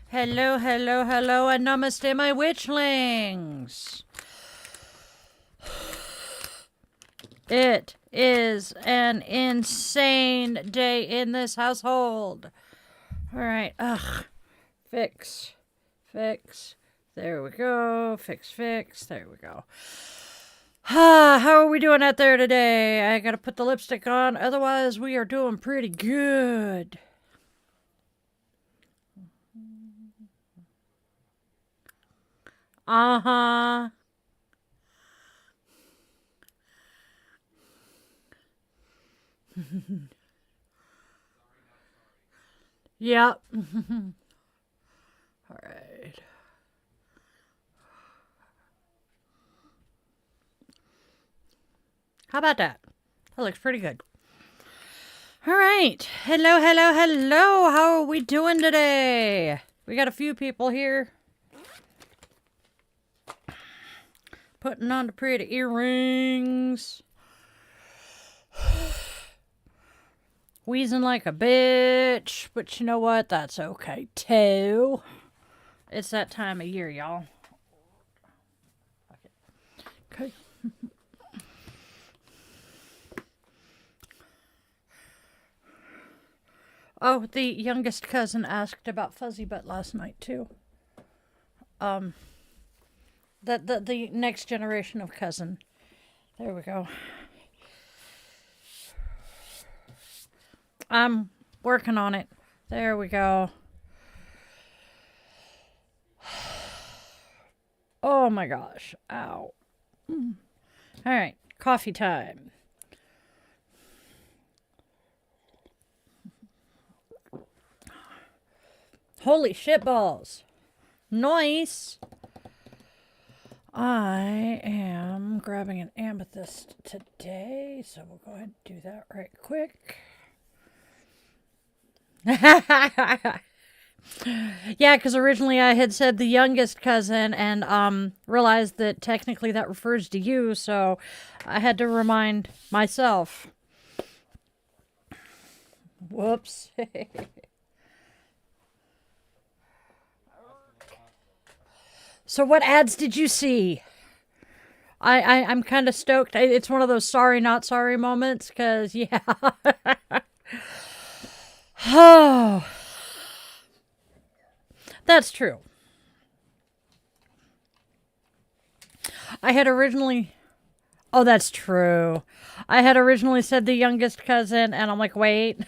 Hello, hello, hello, and namaste, my witchlings. It is an insane day in this household. All right, fix. There we go. Fix. There we go. How are we doing out there today? I gotta put the lipstick on, otherwise we are doing pretty good. Uh-huh. Yep. All right. How about that? That looks pretty good. All right. Hello. How are we doing today? We got a few people here. Putting on the pretty earrings. Wheezing like a bitch. But you know what? That's okay, too. It's that time of year, y'all. Okay. Oh, the youngest cousin asked about Fuzzy Butt last night, too. The next generation of cousin. There we go. I'm working on it. There we go. Oh my gosh. Ow. All right. Coffee time. Holy shit balls. Nice. I am grabbing an amethyst today, so we'll go ahead and do that right quick. Yeah, because originally I had said the youngest cousin and realized that technically that refers to you, so I had to remind myself. Whoops. So what ads did you see? I'm kind of stoked. It's one of those sorry, not sorry moments, because, yeah. Oh. That's true. I had originally... Oh, that's true. I had originally said the youngest cousin, and I'm like, wait.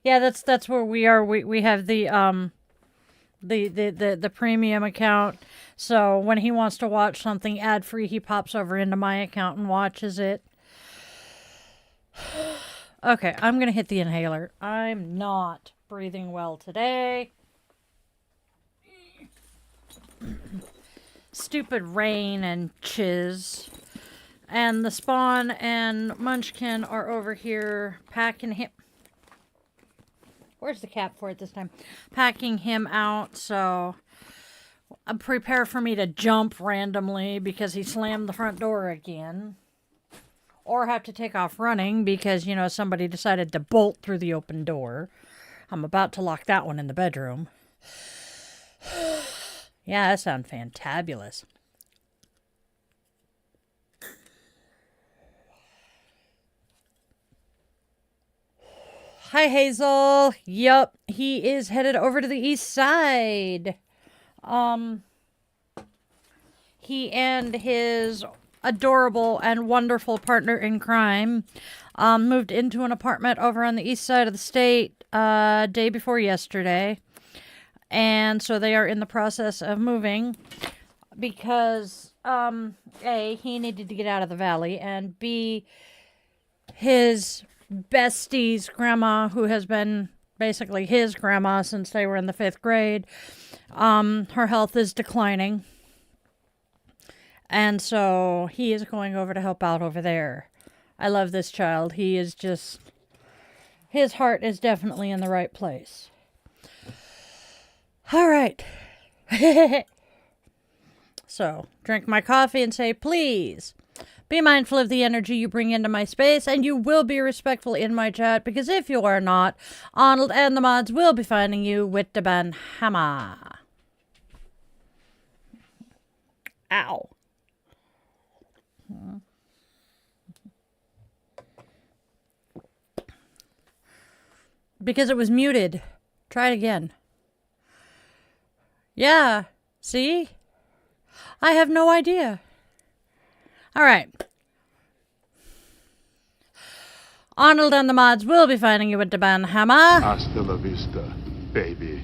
Yeah, that's where we are. We have the premium account. So when he wants to watch something ad free, he pops over into my account and watches it. Okay, I'm gonna hit the inhaler. I'm not breathing well today. Stupid rain and chiz. And the Spawn and Munchkin are over here packing him. Where's the cap for it this time? Packing him out, so prepare for me to jump randomly because he slammed the front door again. Or have to take off running because, you know, somebody decided to bolt through the open door. I'm about to lock that one in the bedroom. Yeah, that sounds fantabulous. Hi, Hazel. Yup, he is headed over to the east side. He and his adorable and wonderful partner in crime moved into an apartment over on the east side of the state day before yesterday. And so they are in the process of moving because, A, he needed to get out of the valley, and B, his bestie's grandma, who has been basically his grandma since they were in the 5th grade, her health is declining. And so he is going over to help out over there. I love this child. He is just... His heart is definitely in the right place. All right. So, drink my coffee and say, please, Be mindful of the energy you bring into my space, and you will be respectful in my chat, because if you are not, Arnold and the mods will be finding you with the ban hammer. Ow. Because it was muted. Try it again. Yeah. See? I have no idea. All right. Arnold and the mods will be finding you with the ban hammer. Hasta la vista, baby.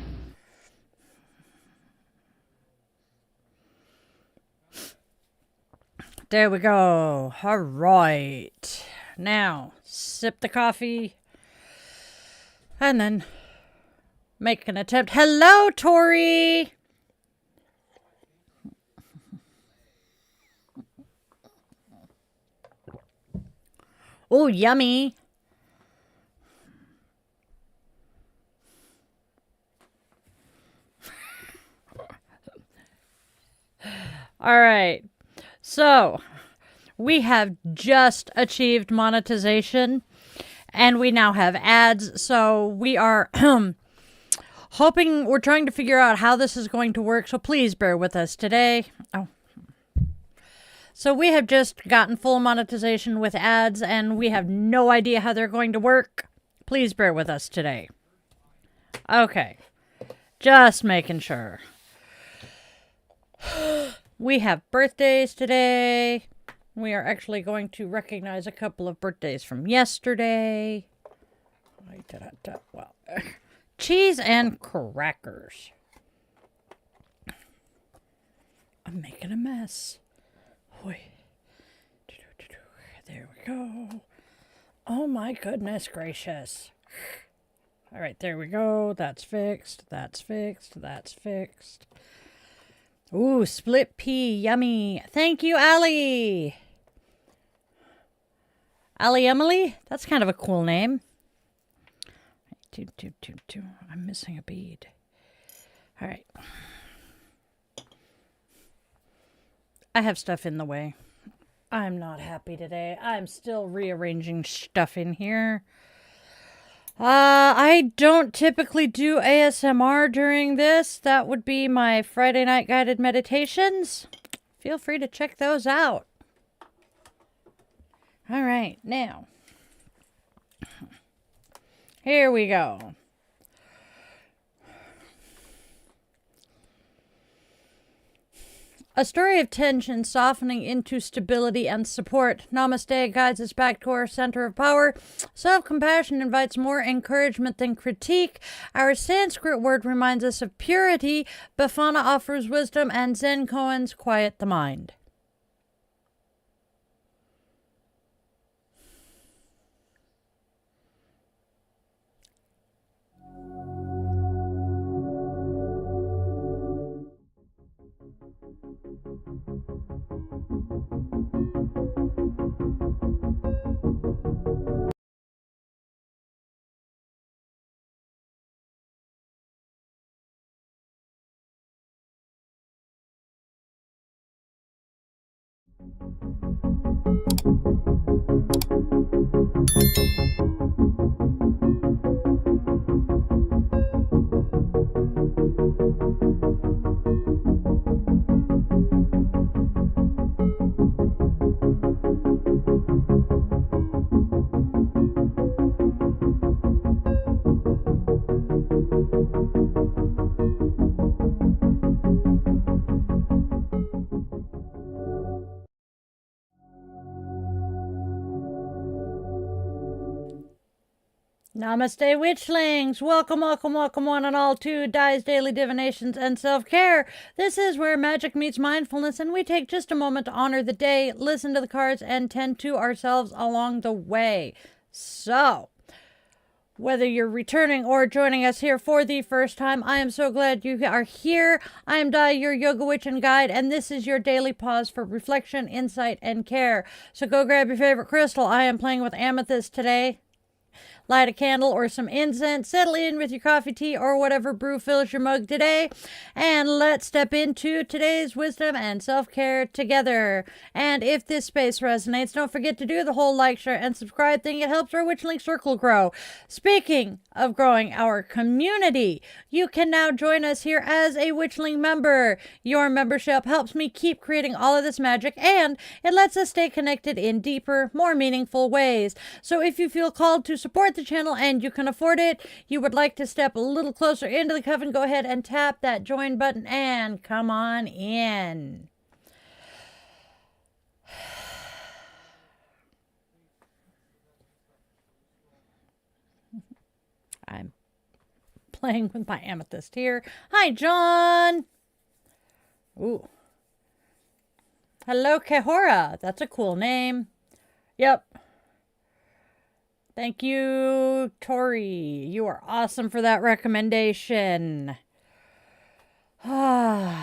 There we go. All right. Now, sip the coffee. And then make an attempt. Hello, Tori. Oh, yummy. All right. So, we have just achieved monetization, and we now have ads. So, we are hoping, we're trying to figure out how this is going to work. So, please bear with us today. Oh. So we have just gotten full monetization with ads, and we have no idea how they're going to work. Please bear with us today. Okay. Just making sure. We have birthdays today. We are actually going to recognize a couple of birthdays from yesterday. Well, cheese and crackers. I'm making a mess. There we go. Oh my goodness gracious. All right, there we go. That's fixed. That's fixed. That's fixed. Ooh, split pea. Yummy. Thank you, Allie. Allie Emily? That's kind of a cool name. I'm missing a bead. All right. I have stuff in the way. I'm not happy today. I'm still rearranging stuff in here. I don't typically do ASMR during this. That would be my Friday night guided meditations. Feel free to check those out. All right, now. Here we go. A story of tension softening into stability and support. Namaste guides us back to our center of power. Self-compassion invites more encouragement than critique. Our Sanskrit word reminds us of purity. Bafana offers wisdom, and Zen koans quiet the mind. Namaste, Witchlings! Welcome, welcome, welcome one and all to Dai's Daily Divinations and Self-Care. This is where magic meets mindfulness, and we take just a moment to honor the day, listen to the cards, and tend to ourselves along the way. So, whether you're returning or joining us here for the first time, I am so glad you are here. I am Dai, your yoga witch and guide, and this is your daily pause for reflection, insight, and care. So go grab your favorite crystal. I am playing with amethyst today. light a candle or some incense, settle in with your coffee, tea, or whatever brew fills your mug today, and let's step into today's wisdom and self-care together. And if this space resonates, don't forget to do the whole like, share, and subscribe thing. It helps our Witchling circle grow. Speaking of growing our community, you can now join us here as a Witchling member. Your membership helps me keep creating all of this magic, and it lets us stay connected in deeper, more meaningful ways. So if you feel called to support the channel and you can afford it, you would like to step a little closer into the coven, go ahead and tap that join button and come on in. I'm playing with my amethyst here. Hi, John. Ooh. Hello, Kehora. That's a cool name. Yep. Thank you, Tori. You are awesome for that recommendation. Thank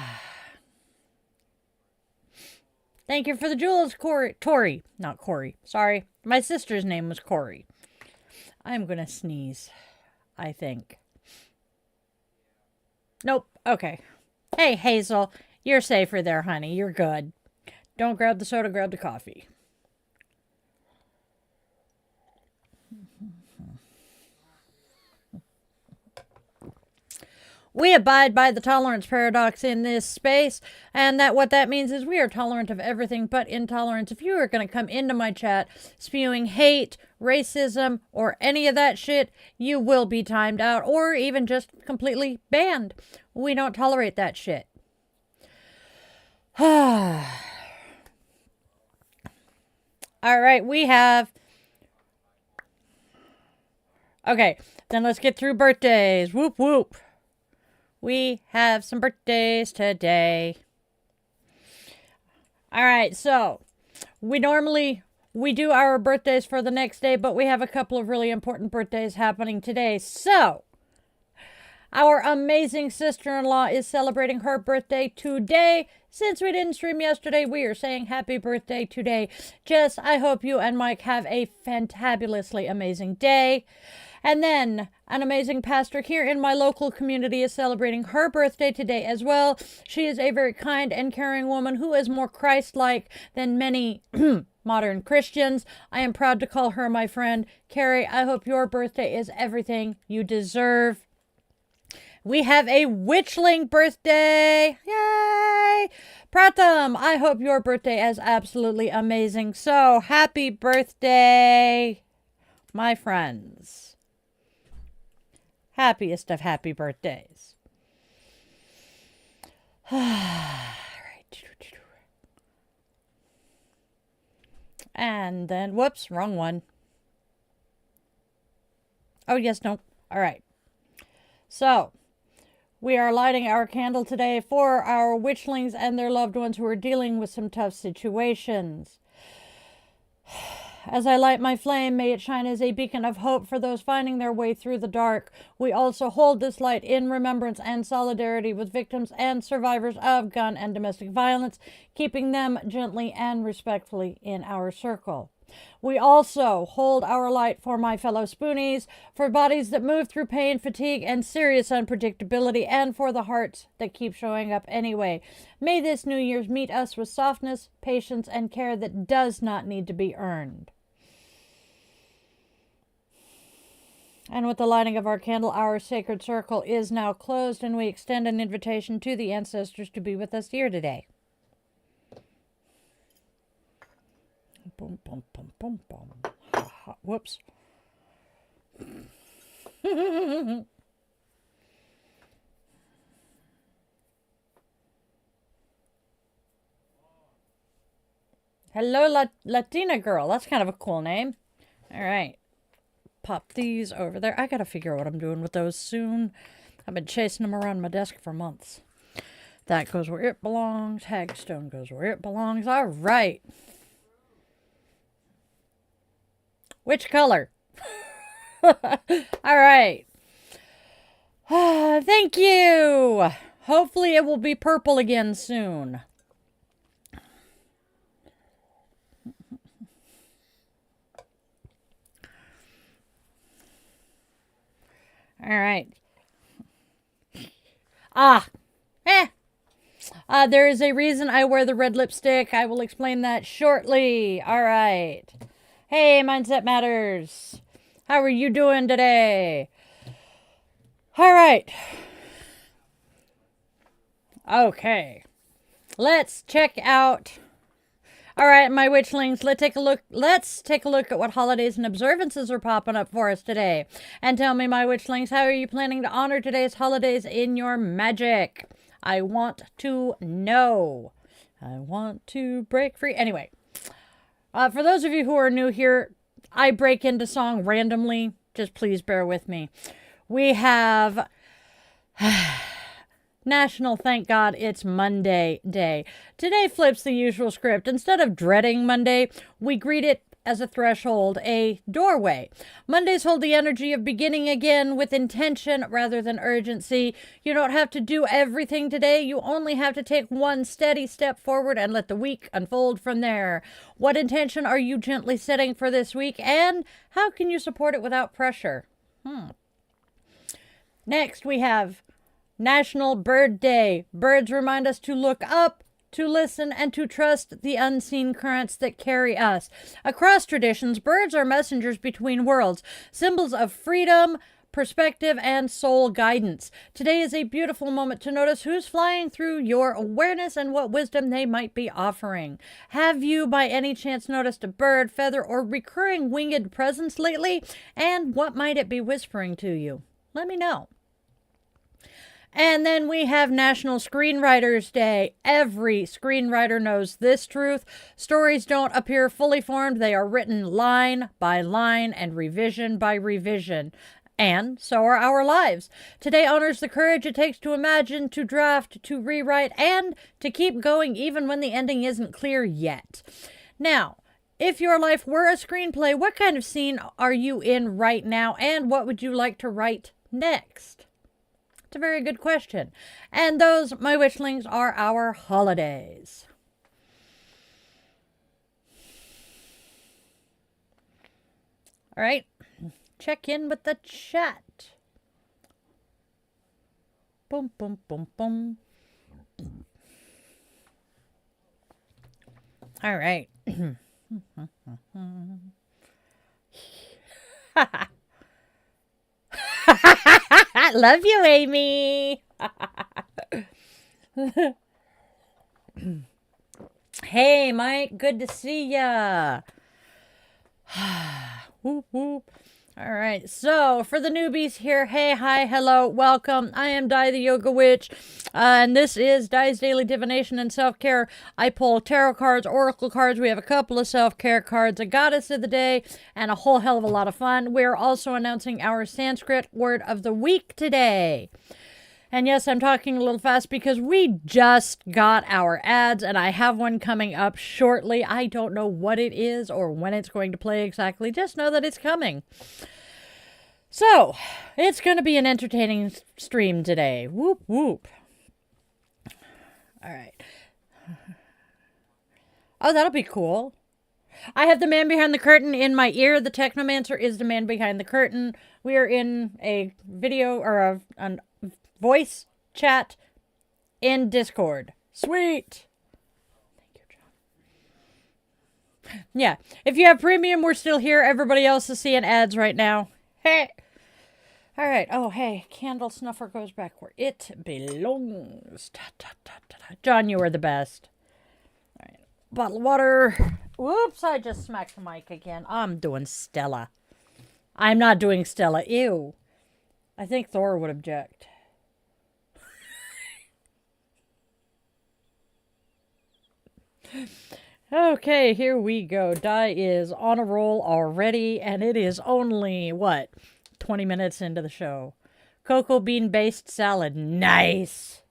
you for the jewels, Tori. Not Corey. Sorry. My sister's name was Corey. I'm going to sneeze, I think. Nope. Okay. Hey, Hazel. You're safer there, honey. You're good. Don't grab the soda, grab the coffee. We abide by the tolerance paradox in this space, and what that means is we are tolerant of everything but intolerance. If you are going to come into my chat spewing hate, racism, or any of that shit, you will be timed out or even just completely banned. We don't tolerate that shit. All right, we have... Okay, then let's get through birthdays. Whoop, whoop. We have some birthdays today. All right, so we do our birthdays for the next day, but we have a couple of really important birthdays happening today. So, our amazing sister-in-law is celebrating her birthday today. Since we didn't stream yesterday, we are saying happy birthday today. Jess, I hope you and Mike have a fantabulously amazing day. And then an amazing pastor here in my local community is celebrating her birthday today as well. She is a very kind and caring woman who is more Christ-like than many modern Christians. I am proud to call her my friend. Carrie, I hope your birthday is everything you deserve. We have a Witchling birthday. Yay! Pratham, I hope your birthday is absolutely amazing. So, happy birthday, my friends. Happiest of happy birthdays. All right. And then, whoops, wrong one. Oh, yes, no. All right. So, we are lighting our candle today for our witchlings and their loved ones who are dealing with some tough situations. As I light my flame, may it shine as a beacon of hope for those finding their way through the dark. We also hold this light in remembrance and solidarity with victims and survivors of gun and domestic violence, keeping them gently and respectfully in our circle. We also hold our light for my fellow spoonies, for bodies that move through pain, fatigue, and serious unpredictability, and for the hearts that keep showing up anyway. May this New Year's meet us with softness, patience, and care that does not need to be earned. And with the lighting of our candle, our sacred circle is now closed, and we extend an invitation to the ancestors to be with us here today. Boom, boom, boom, boom, boom. Ha, ha. Whoops. Hello, Latina girl. That's kind of a cool name. All right. Pop these over there. I gotta figure out what I'm doing with those soon. I've been chasing them around my desk for months. That goes where it belongs. Hagstone goes where it belongs. All right. Which color? All right. Thank you. Hopefully it will be purple again soon. All right. Ah. Eh. There is a reason I wear the red lipstick. I will explain that shortly. All right. Hey, Mindset Matters. How are you doing today? All right. Okay. Let's check out. All right, my witchlings, let's take a look at what holidays and observances are popping up for us today. And tell me, my witchlings, how are you planning to honor today's holidays in your magic? I want to know. I want to break free. Anyway, for those of you who are new here, I break into song randomly. Just please bear with me. We have National Thank God It's Monday Day. Today flips the usual script. Instead of dreading Monday, we greet it as a threshold, a doorway. Mondays hold the energy of beginning again with intention rather than urgency. You don't have to do everything today. You only have to take one steady step forward and let the week unfold from there. What intention are you gently setting for this week, and how can you support it without pressure? Next, we have National Bird Day. Birds remind us to look up, to listen, and to trust the unseen currents that carry us. Across traditions, birds are messengers between worlds, symbols of freedom, perspective, and soul guidance. Today is a beautiful moment to notice who's flying through your awareness and what wisdom they might be offering. Have you, by any chance, noticed a bird, feather, or recurring winged presence lately? And what might it be whispering to you? Let me know. And then we have National Screenwriters Day. Every screenwriter knows this truth. Stories don't appear fully formed. They are written line by line and revision by revision. And so are our lives. Today honors the courage it takes to imagine, to draft, to rewrite, and to keep going even when the ending isn't clear yet. Now, if your life were a screenplay, what kind of scene are you in right now, and what would you like to write next? A very good question. And those, my witchlings, are our holidays. All right, check in with the chat. Boom, boom, boom, boom. All right. I love you, Amy. Hey, Mike. Good to see ya. Whoop, whoop. All right. So, for the newbies here, hey, hi, hello, welcome. I am Di the Yoga Witch, and this is Di's Daily Divination and Self-Care. I pull tarot cards, oracle cards. We have a couple of self-care cards, a goddess of the day, and a whole hell of a lot of fun. We're also announcing our Sanskrit word of the week today. And yes, I'm talking a little fast because we just got our ads, and I have one coming up shortly. I don't know what it is or when it's going to play exactly. Just know that it's coming. So, it's going to be an entertaining stream today. Whoop, whoop. All right. Oh, that'll be cool. I have the man behind the curtain in my ear. The technomancer is the man behind the curtain. We are in a video or a voice chat in Discord. Sweet. Thank you, John. Yeah, if you have premium, we're still here. Everybody else is seeing ads right now. Hey. All right. Oh, hey, candle snuffer goes back where it belongs. Ta, ta, ta, ta, ta. John, you are the best. All right. Bottle of water. Whoops, I just smacked the mic again. I'm doing Stella. I'm not doing Stella. Ew. I think Thor would object. Okay, here we go. Di is on a roll already, and it is only, 20 minutes into the show. Cocoa bean based salad. Nice.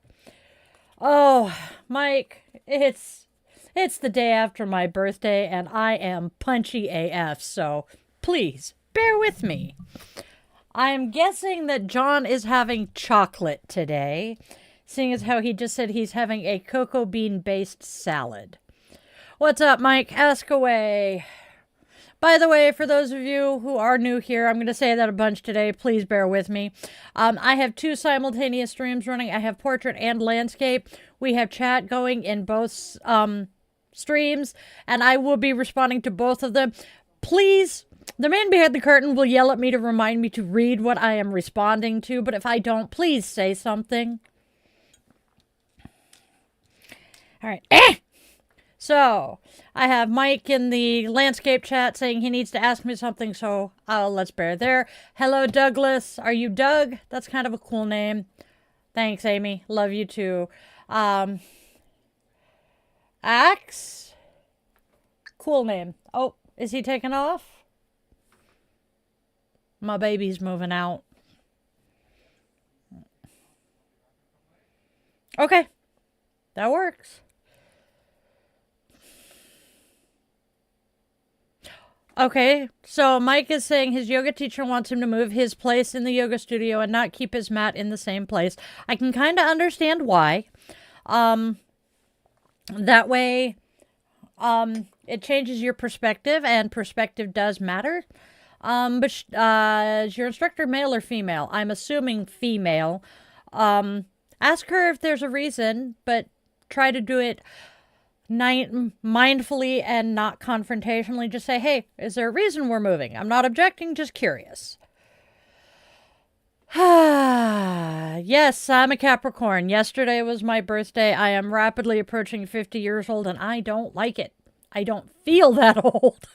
Oh, Mike, it's the day after my birthday, and I am punchy AF, so please, bear with me. I'm guessing that John is having chocolate today, seeing as how he just said he's having a cocoa bean based salad. What's up, Mike? Ask away. By the way, for those of you who are new here, I'm going to say that a bunch today. Please bear with me. I have 2 simultaneous streams running. I have portrait and landscape. We have chat going in both streams, and I will be responding to both of them. Please, the man behind the curtain will yell at me to remind me to read what I am responding to, but if I don't, please say something. All right. So, I have Mike in the landscape chat saying he needs to ask me something, so let's bear there. Hello, Douglas. Are you Doug? That's kind of a cool name. Thanks, Amy. Love you too. Axe? Cool name. Oh, is he taking off? My baby's moving out. Okay. That works. Okay, so Mike is saying his yoga teacher wants him to move his place in the yoga studio and not keep his mat in the same place. I can kind of understand why. That way, it changes your perspective, and perspective does matter. But is your instructor male or female? I'm assuming female. Ask her if there's a reason, but try to do it mindfully and not confrontationally. Just say, hey, is there a reason we're moving? I'm not objecting, just curious. Yes, I'm a Capricorn. Yesterday was my birthday. I am rapidly approaching 50 years old, and I don't like it. I don't feel that old.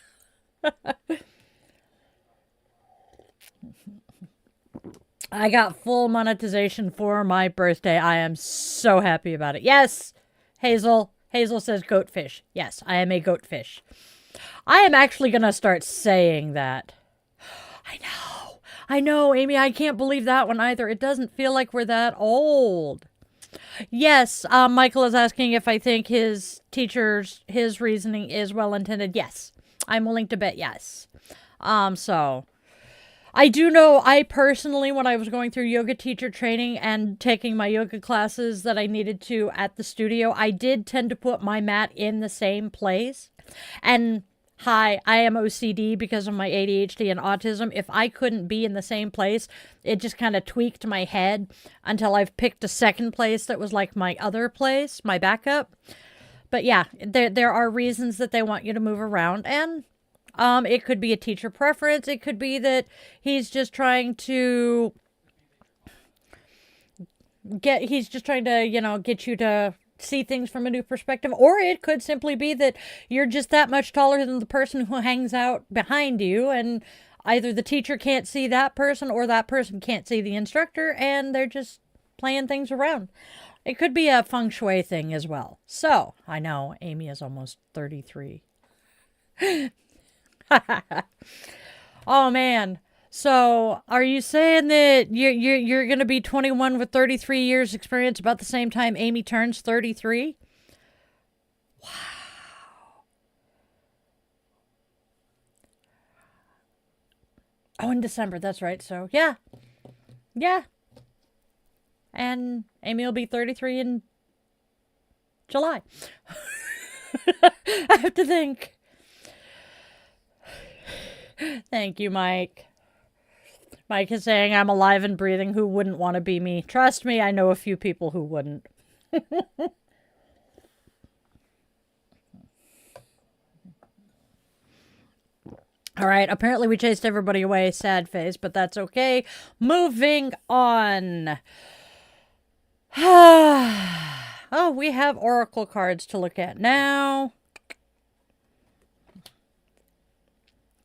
I got full monetization for my birthday. I am so happy about it. Yes, Hazel. Hazel says goatfish. Yes, I am a goatfish. I am actually going to start saying that. I know, Amy. I can't believe that one either. It doesn't feel like we're that old. Yes, Michael is asking if I think his reasoning is well-intended. Yes, I'm willing to bet yes. So I do know, I personally, when I was going through yoga teacher training and taking my yoga classes that I needed to at the studio, I did tend to put my mat in the same place. And hi, I am OCD because of my ADHD and autism. If I couldn't be in the same place, it just kind of tweaked my head until I've picked a second place that was like my other place, my backup. But yeah, there are reasons that they want you to move around, and it could be a teacher preference. It could be that he's just trying to get you to see things from a new perspective. Or it could simply be that you're just that much taller than the person who hangs out behind you, and either the teacher can't see that person or that person can't see the instructor, and they're just playing things around. It could be a feng shui thing as well. So, I know, Amy is almost 33. Oh man. So are you saying that you're going to be 21 with 33 years experience about the same time Amy turns 33? Wow. Oh, in December. That's right. So yeah. Yeah. And Amy will be 33 in July. I have to think. Thank you, Mike. Mike is saying I'm alive and breathing. Who wouldn't want to be me? Trust me, I know a few people who wouldn't. All right, apparently we chased everybody away. Sad face, but that's okay. Moving on. Oh, we have oracle cards to look at now.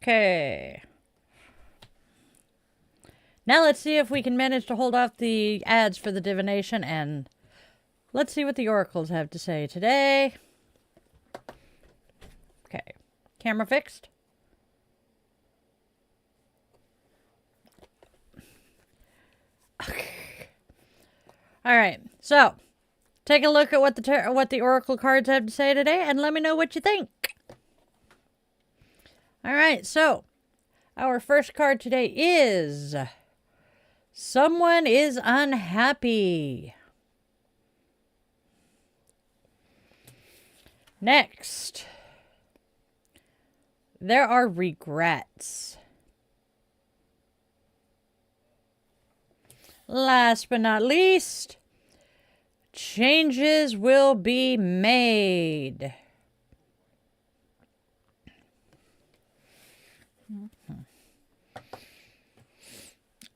Okay. Now let's see if we can manage to hold off the ads for the divination, and let's see what the oracles have to say today. Okay. Camera fixed. Okay. All right. So, take a look at what the oracle cards have to say today, and let me know what you think. All right, so our first card today is someone is unhappy. Next, there are regrets. Last but not least, changes will be made.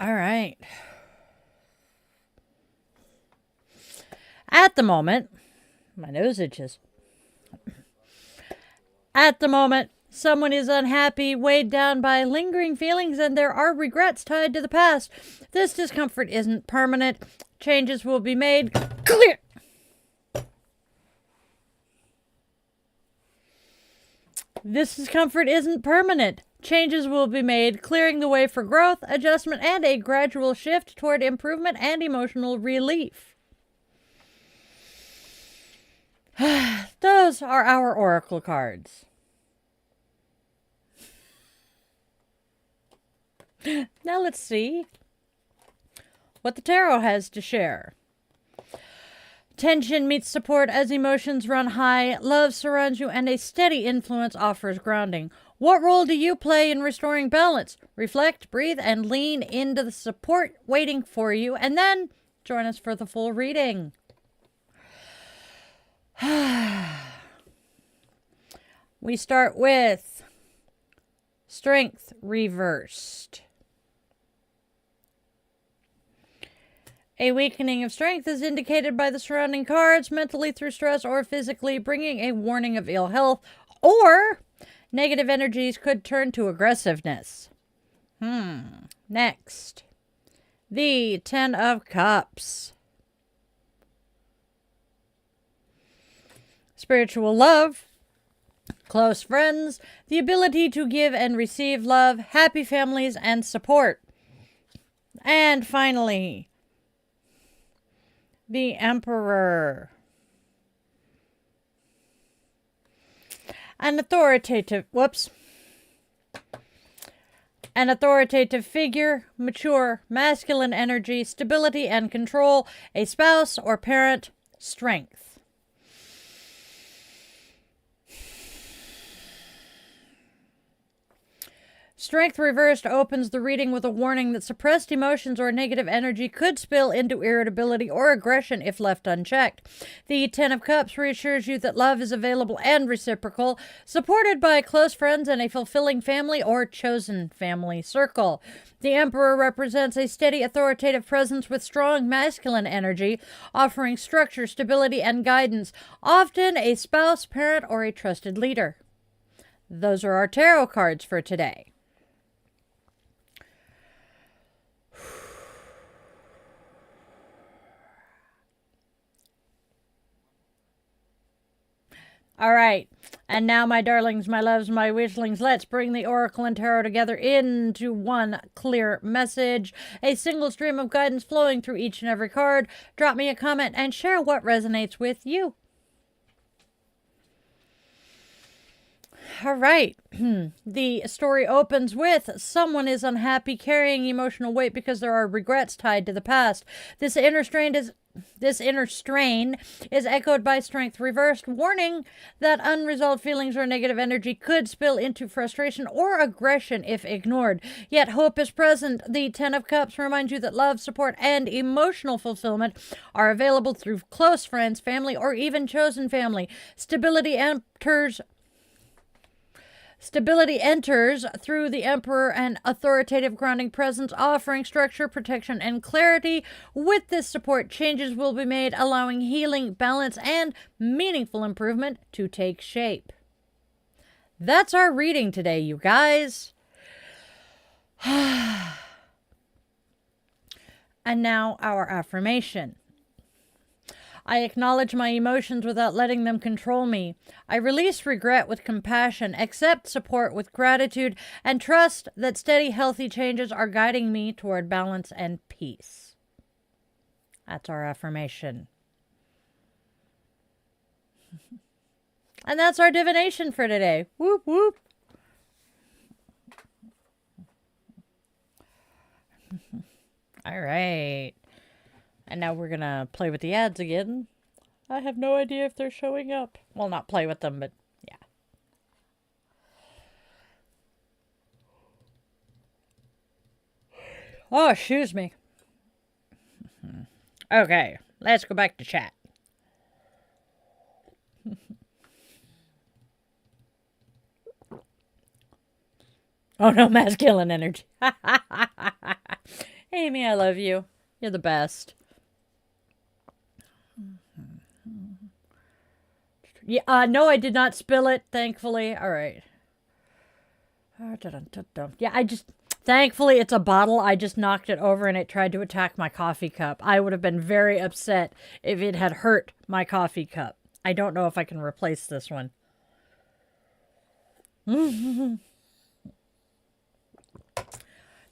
All right. At the moment, my nose itches. At the moment, someone is unhappy, weighed down by lingering feelings, and there are regrets tied to the past. This discomfort isn't permanent. Changes will be made. Clear! This discomfort isn't permanent. Changes will be made, clearing the way for growth, adjustment, and a gradual shift toward improvement and emotional relief. Those are our oracle cards. Now let's see what the tarot has to share. Tension meets support as emotions run high, love surrounds you, and a steady influence offers grounding. What role do you play in restoring balance? Reflect, breathe, and lean into the support waiting for you, and then join us for the full reading. We start with Strength Reversed. A weakening of strength is indicated by the surrounding cards, mentally through stress or physically, bringing a warning of ill health, or negative energies could turn to aggressiveness. Next, the Ten of Cups. Spiritual love, close friends, the ability to give and receive love, happy families, and support. And finally, the Emperor. An authoritative figure, mature, masculine energy, stability and control, a spouse or parent, strength. Strength Reversed opens the reading with a warning that suppressed emotions or negative energy could spill into irritability or aggression if left unchecked. The Ten of Cups reassures you that love is available and reciprocal, supported by close friends and a fulfilling family or chosen family circle. The Emperor represents a steady, authoritative presence with strong masculine energy, offering structure, stability, and guidance, often a spouse, parent, or a trusted leader. Those are our tarot cards for today. All right, and now, my darlings, my loves, my witchlings, let's bring the oracle and tarot together into one clear message, a single stream of guidance flowing through each and every card. Drop me a comment and share what resonates with you. All right, the story opens with someone is unhappy, carrying emotional weight because there are regrets tied to the past. This inner strain is echoed by Strength Reversed, warning that unresolved feelings or negative energy could spill into frustration or aggression if ignored. Yet hope is present. The Ten of Cups reminds you that love, support, and emotional fulfillment are available through close friends, family, or even chosen family. Stability enters through the Emperor, an authoritative grounding presence offering structure, protection, and clarity. With this support, changes will be made, allowing healing, balance, and meaningful improvement to take shape. That's our reading today, you guys. And now our affirmation. I acknowledge my emotions without letting them control me. I release regret with compassion, accept support with gratitude, and trust that steady, healthy changes are guiding me toward balance and peace. That's our affirmation. And that's our divination for today. Whoop, whoop. All right. And now we're going to play with the ads again. I have no idea if they're showing up. Well, not play with them, but yeah. Oh, excuse me. Okay, let's go back to chat. Oh no, masculine energy. Amy, I love you. You're the best. Yeah, no, I did not spill it, thankfully. All right. Yeah, thankfully it's a bottle. I just knocked it over and it tried to attack my coffee cup. I would have been very upset if it had hurt my coffee cup. I don't know if I can replace this one.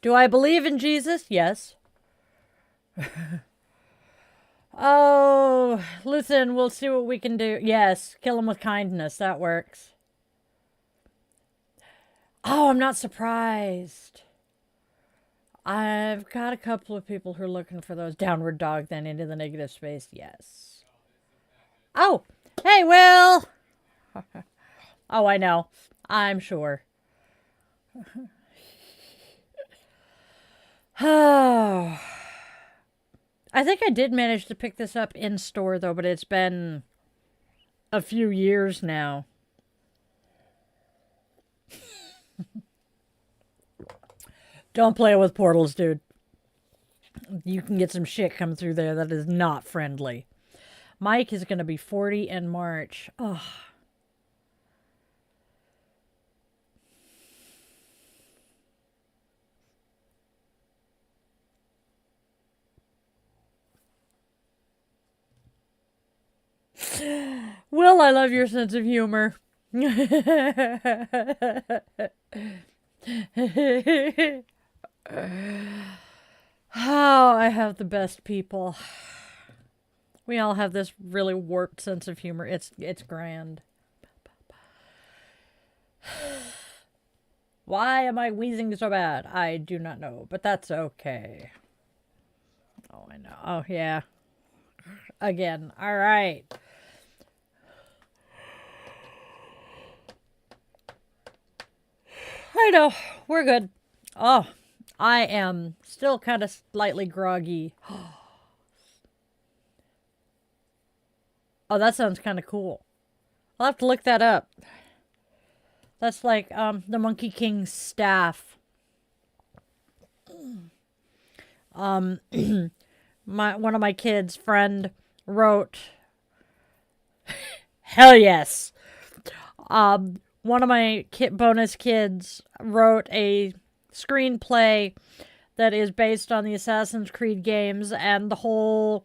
Do I believe in Jesus? Yes. Oh, listen, we'll see what we can do. Yes, kill him with kindness. That works. Oh, I'm not surprised. I've got a couple of people who are looking for those downward dog, then into the negative space. Yes. Oh, hey, Will. Oh, I know. I'm sure. Oh. I think I did manage to pick this up in store, though, but it's been a few years now. Don't play with portals, dude. You can get some shit come through there that is not friendly. Mike is going to be 40 in March. Oh. Will, I love your sense of humor. Oh, I have the best people. We all have this really warped sense of humor. It's grand. Why am I wheezing so bad? I do not know, but that's okay. Oh, I know. Oh, yeah. Again. All right. I know. We're good. Oh, I am still kind of slightly groggy. Oh, that sounds kind of cool. I'll have to look that up. That's like the Monkey King's staff. One of my kids' friend wrote. Hell yes. One of my bonus kids wrote a screenplay that is based on the Assassin's Creed games, and the whole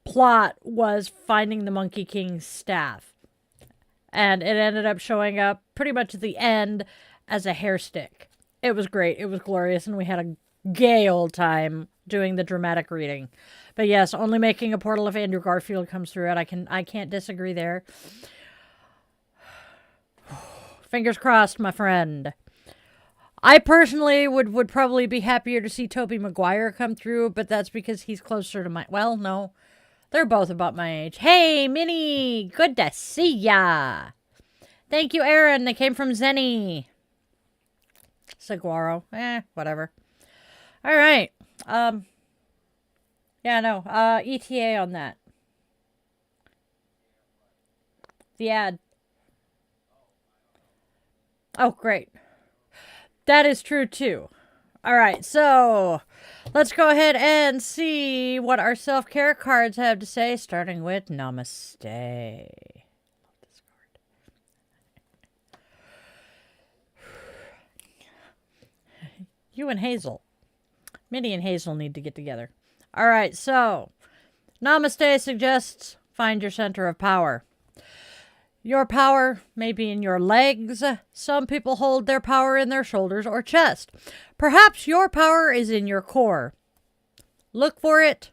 plot was finding the Monkey King's staff. And it ended up showing up pretty much at the end as a hair stick. It was great. It was glorious, and we had a gay old time doing the dramatic reading. But yes, only making a portal if Andrew Garfield comes through it. I can't disagree there. Fingers crossed, my friend. I personally would probably be happier to see Tobey Maguire come through, but that's because he's closer to my... Well, no. They're both about my age. Hey, Minnie! Good to see ya! Thank you, Aaron. They came from Zenny. Saguaro. Whatever. All right. Yeah, no. ETA on that. The ad. Oh, great. That is true, too. All right, so let's go ahead and see what our self-care cards have to say, starting with Namaste. Love this card. You and Hazel. Minnie and Hazel need to get together. All right, so Namaste suggests find your center of power. Your power may be in your legs. Some people hold their power in their shoulders or chest. Perhaps your power is in your core. Look for it,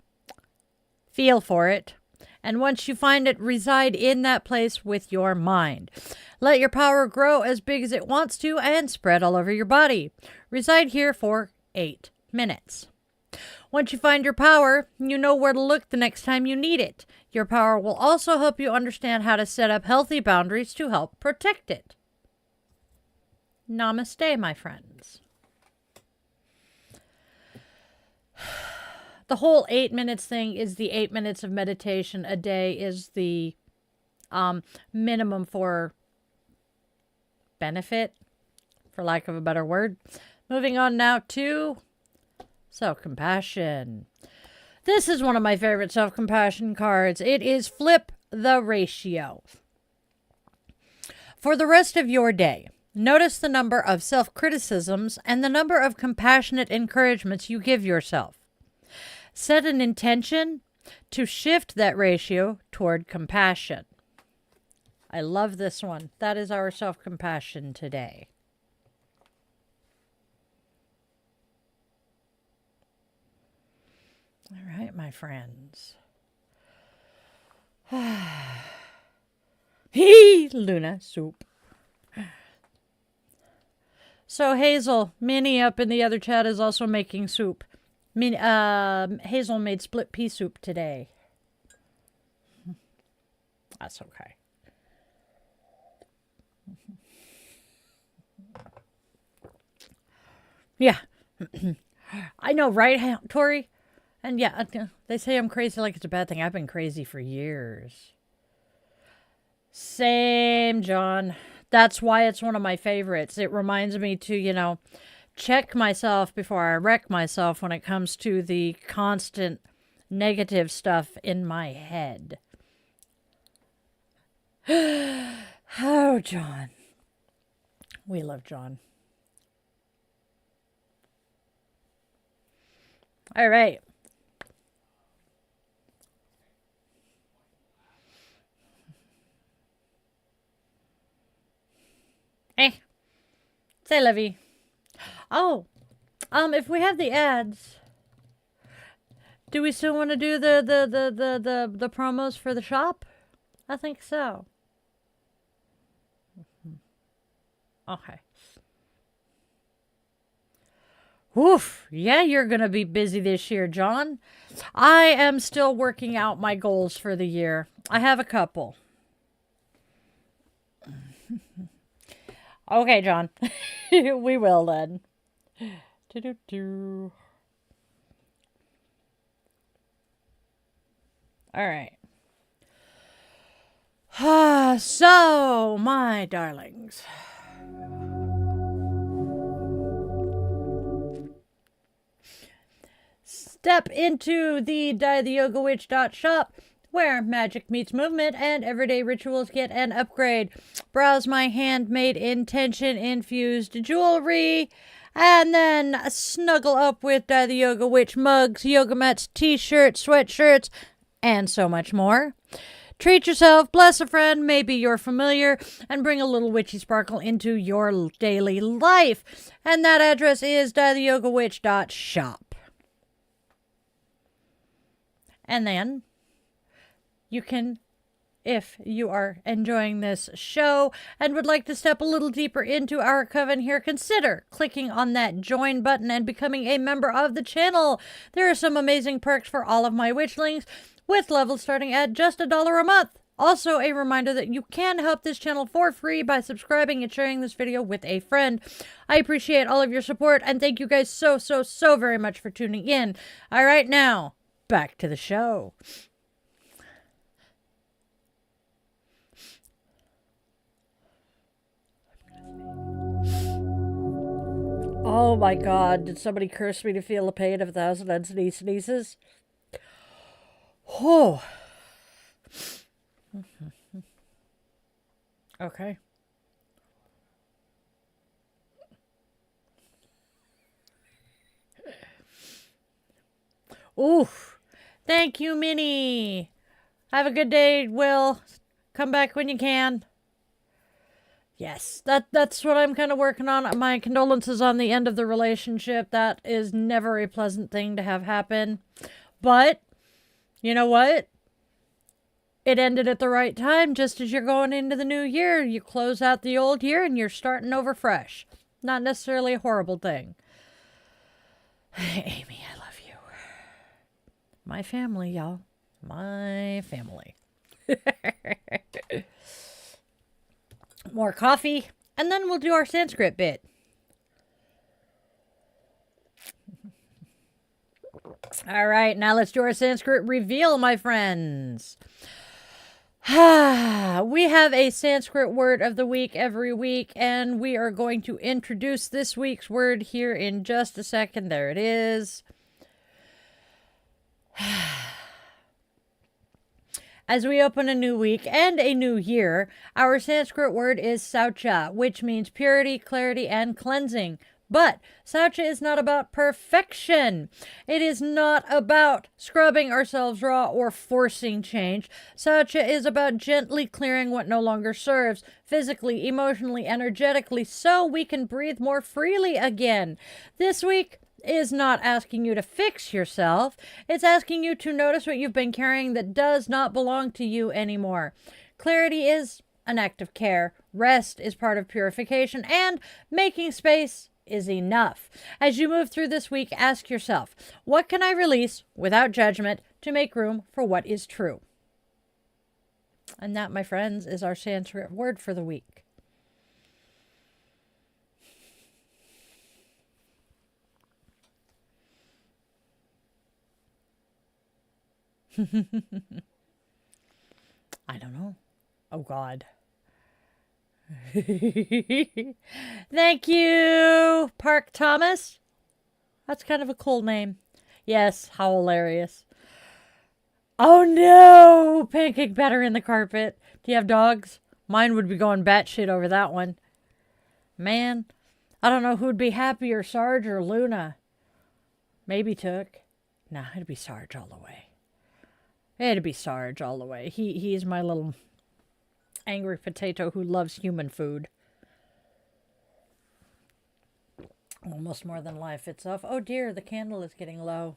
feel for it, and once you find it, reside in that place with your mind. Let your power grow as big as it wants to and spread all over your body. Reside here for 8 minutes. Once you find your power, you know where to look the next time you need it. Your power will also help you understand how to set up healthy boundaries to help protect it. Namaste, my friends. The whole 8 minutes thing is the 8 minutes of meditation a day is the minimum for benefit, for lack of a better word. Moving on now to self-compassion. This is one of my favorite self-compassion cards. It is Flip the Ratio. For the rest of your day, notice the number of self-criticisms and the number of compassionate encouragements you give yourself. Set an intention to shift that ratio toward compassion. I love this one. That is our self-compassion today. All right, my friends. Luna soup. So Hazel, Minnie up in the other chat is also making soup. Hazel made split pea soup today. That's okay. Yeah. I know, right, Tori? And yeah, they say I'm crazy like it's a bad thing. I've been crazy for years. Same, John. That's why it's one of my favorites. It reminds me to, check myself before I wreck myself when it comes to the constant negative stuff in my head. Oh, John. We love John. All right. Say, Livy. Oh, if we have the ads, do we still want to do the promos for the shop? I think so. Okay. Oof. Yeah, you're going to be busy this year, John. I am still working out my goals for the year. I have a couple. Okay, John. We will then. All right. So, my darlings. Step into the DieTheYogaWitch.shop, where magic meets movement and everyday rituals get an upgrade. Browse my handmade intention-infused jewelry, and then snuggle up with Die the Yoga Witch mugs, yoga mats, t-shirts, sweatshirts, and so much more. Treat yourself, bless a friend, maybe you're familiar, and bring a little witchy sparkle into your daily life. And that address is DieTheYogaWitch.shop. And then you can, if you are enjoying this show and would like to step a little deeper into our coven here, consider clicking on that join button and becoming a member of the channel. There are some amazing perks for all of my witchlings, with levels starting at just $1 a month. Also, a reminder that you can help this channel for free by subscribing and sharing this video with a friend. I appreciate all of your support, and thank you guys so very much for tuning in. All right, now, back to the show. Oh my God, did somebody curse me to feel the pain of 1,000 sneezes? Oh. Okay. Oof. Thank you, Minnie. Have a good day, Will. Come back when you can. Yes, that's what I'm kind of working on. My condolences on the end of the relationship. That is never a pleasant thing to have happen. But, you know what? It ended at the right time, just as you're going into the new year. You close out the old year and you're starting over fresh. Not necessarily a horrible thing. Amy, I love you. My family, y'all. My family. More coffee, and then we'll do our Sanskrit bit. All right, now let's do our Sanskrit reveal, my friends. We have a Sanskrit word of the week every week, and we are going to introduce this week's word here in just a second. There it is. As we open a new week and a new year, our Sanskrit word is saucha, which means purity, clarity, and cleansing. But saucha is not about perfection. It is not about scrubbing ourselves raw or forcing change. Saucha is about gently clearing what no longer serves, physically, emotionally, energetically, so we can breathe more freely again. This week is not asking you to fix yourself. It's asking you to notice what you've been carrying that does not belong to you anymore. Clarity is an act of care. Rest is part of purification, and making space is enough. As you move through this week, ask yourself, what can I release without judgment to make room for what is true? And that, my friends, is our Sanskrit word for the week. I don't know. Oh, God. Thank you, Park Thomas. That's kind of a cool name. Yes, how hilarious. Oh no, pancake batter in the carpet. Do you have dogs? Mine would be going batshit over that one. Man, I don't know who'd be happier, Sarge or Luna. Maybe Took. Nah, it'd be Sarge all the way. It'd be Sarge all the way. He's my little angry potato who loves human food. Almost more than life itself. Oh dear, the candle is getting low.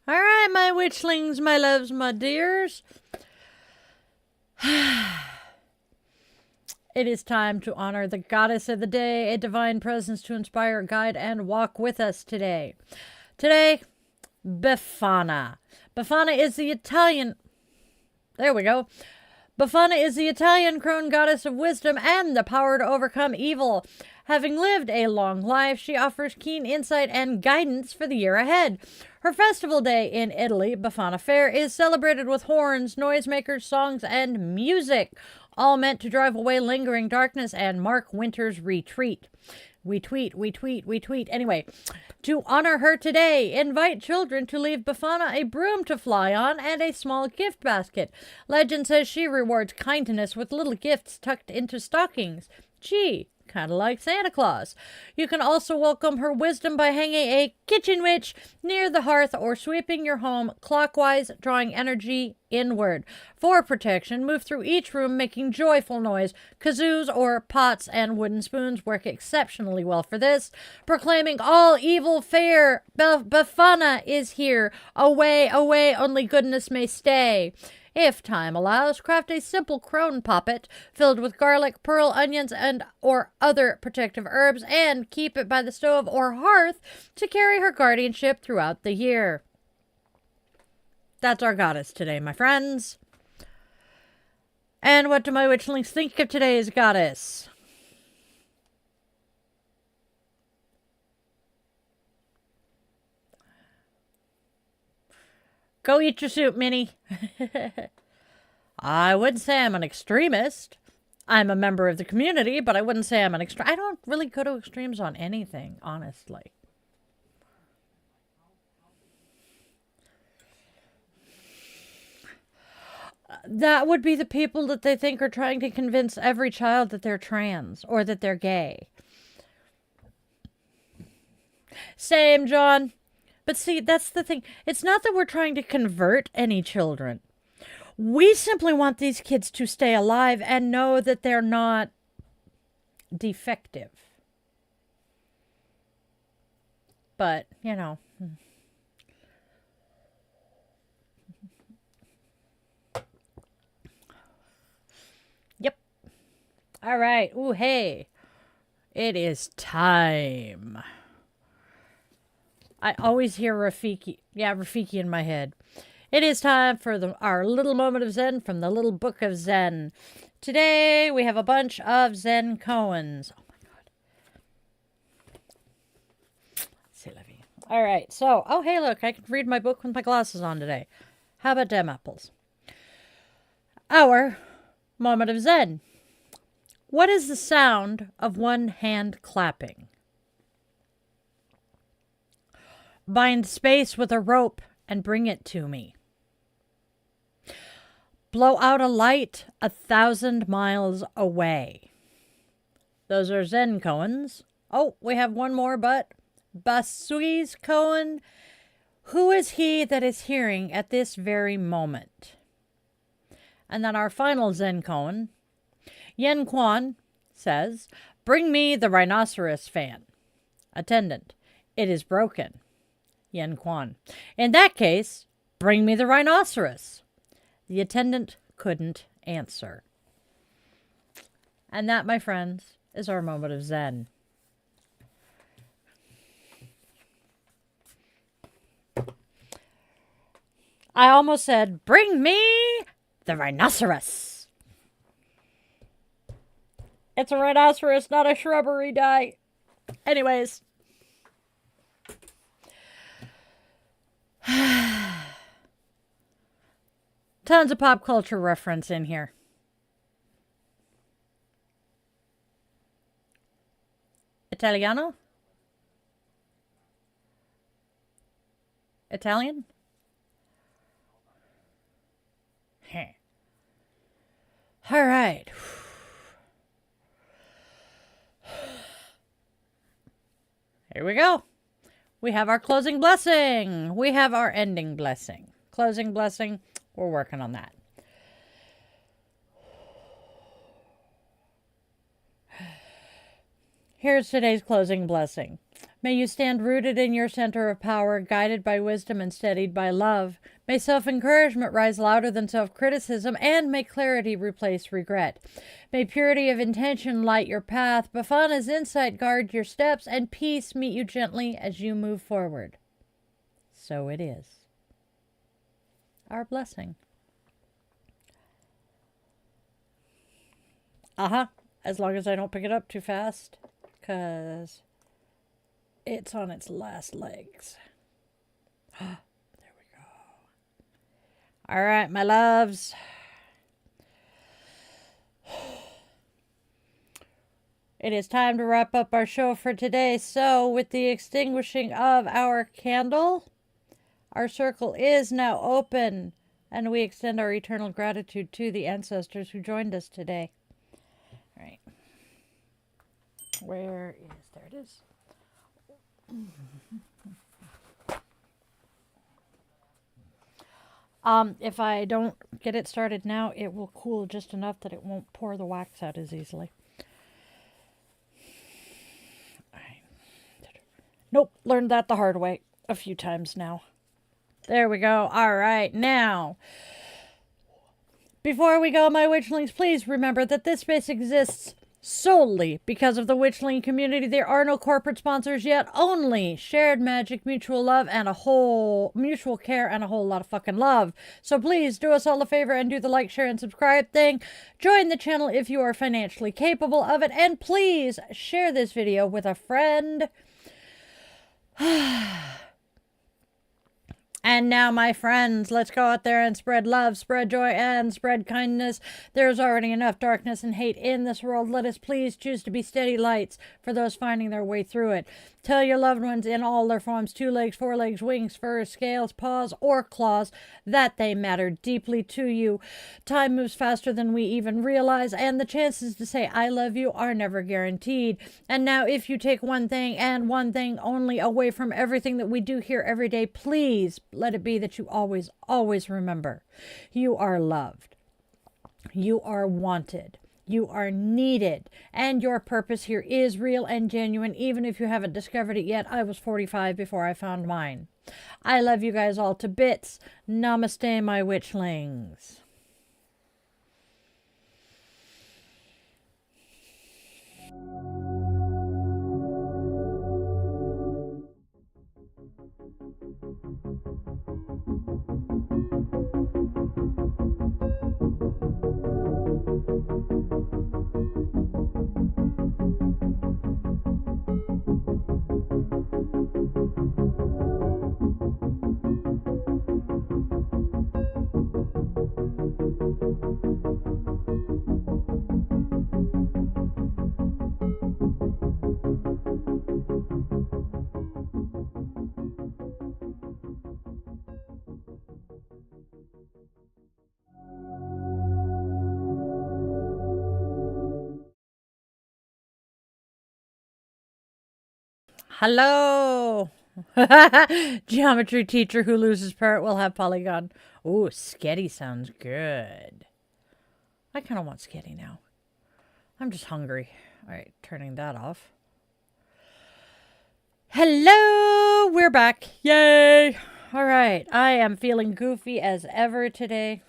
All right, my witchlings, my loves, my dears. It is time to honor the goddess of the day, a divine presence to inspire, guide, and walk with us today. Today, Befana. Befana is the Italian... There we go. Befana is the Italian crone goddess of wisdom and the power to overcome evil. Having lived a long life, she offers keen insight and guidance for the year ahead. Her festival day in Italy, Befana Fair, is celebrated with horns, noisemakers, songs, and music, all meant to drive away lingering darkness and mark winter's retreat. We tweet. Anyway, to honor her today, invite children to leave Befana a broom to fly on and a small gift basket. Legend says she rewards kindness with little gifts tucked into stockings. Gee, kind of like Santa Claus. You can also welcome her wisdom by hanging a kitchen witch near the hearth or sweeping your home clockwise, drawing energy inward. For protection, move through each room making joyful noise. Kazoos or pots and wooden spoons work exceptionally well for this. Proclaiming all evil fair, Befana is here. Away, away, only goodness may stay. If time allows, craft a simple crone poppet filled with garlic, pearl, onions, and or other protective herbs, and keep it by the stove or hearth to carry her guardianship throughout the year. That's our goddess today, my friends. And what do my witchlings think of today's goddess? Go eat your soup, Minnie. I wouldn't say I'm an extremist. I'm a member of the community, but I wouldn't say I'm an extreme. I don't really go to extremes on anything, honestly. That would be the people that they think are trying to convince every child that they're trans or that they're gay. Same, John. But see, that's the thing. It's not that we're trying to convert any children. We simply want these kids to stay alive and know that they're not defective. But, you know. Yep. All right. Ooh, hey. It is time. I always hear Rafiki. Yeah, Rafiki in my head. It is time for our little moment of Zen from the Little Book of Zen. Today we have a bunch of Zen koans. Oh my God. C'est la vie. All right. So, oh, hey, look, I can read my book with my glasses on today. How about them apples? Our moment of Zen. What is the sound of one hand clapping? Bind space with a rope and bring it to me. Blow out a light 1,000 miles away. Those are Zen koans. Oh, we have one more, but Basui's koan. Who is he that is hearing at this very moment? And then our final Zen koan. Yen Quan says, bring me the rhinoceros fan. Attendant, it is broken. Yen Quan. In that case, bring me the rhinoceros. The attendant couldn't answer. And that, my friends, is our moment of Zen. I almost said, bring me the rhinoceros. It's a rhinoceros, not a shrubbery dye. Anyways. Tons of pop culture reference in here. Italiano? Italian? All right. Here we go. We have our closing blessing. We have our ending blessing. Closing blessing. We're working on that. Here's today's closing blessing. May you stand rooted in your center of power, guided by wisdom and steadied by love. May self-encouragement rise louder than self-criticism, and may clarity replace regret. May purity of intention light your path, Bafana's insight guard your steps, and peace meet you gently as you move forward. So it is. Our blessing. As long as I don't pick it up too fast, because it's on its last legs. There we go. All right, my loves. It is time to wrap up our show for today. So, with the extinguishing of our candle, our circle is now open, and we extend our eternal gratitude to the ancestors who joined us today. All right. Where is... There it is. If I don't get it started now, it will cool just enough that it won't pour the wax out as easily. Nope, learned that the hard way a few times now. There we go. All right, now, before we go, my witchlings, please remember that this space exists solely because of the witchling community. There are no corporate sponsors yet, only shared magic, mutual love, and mutual care, and a whole lot of fucking love. So please do us all a favor and do the like, share, and subscribe thing. Join the channel if you are financially capable of it, and please share this video with a friend. And now, my friends, let's go out there and spread love, spread joy, and spread kindness. There's already enough darkness and hate in this world. Let us please choose to be steady lights for those finding their way through it. Tell your loved ones in all their forms, 2 legs, 4 legs, wings, furs, scales, paws, or claws, that they matter deeply to you. Time moves faster than we even realize, and the chances to say I love you are never guaranteed. And now, if you take one thing and one thing only away from everything that we do here every day, please let it be that you always, always remember you are loved. You are wanted. You are needed, and your purpose here is real and genuine, even if you haven't discovered it yet. I was 45 before I found mine. I love you guys all to bits. Namaste, my witchlings. Hello. Geometry teacher who loses parrot will have polygon. Ooh, sketty sounds good. I kind of want sketty now. I'm just hungry. All right, turning that off. Hello, we're back. Yay. All right, I am feeling goofy as ever today.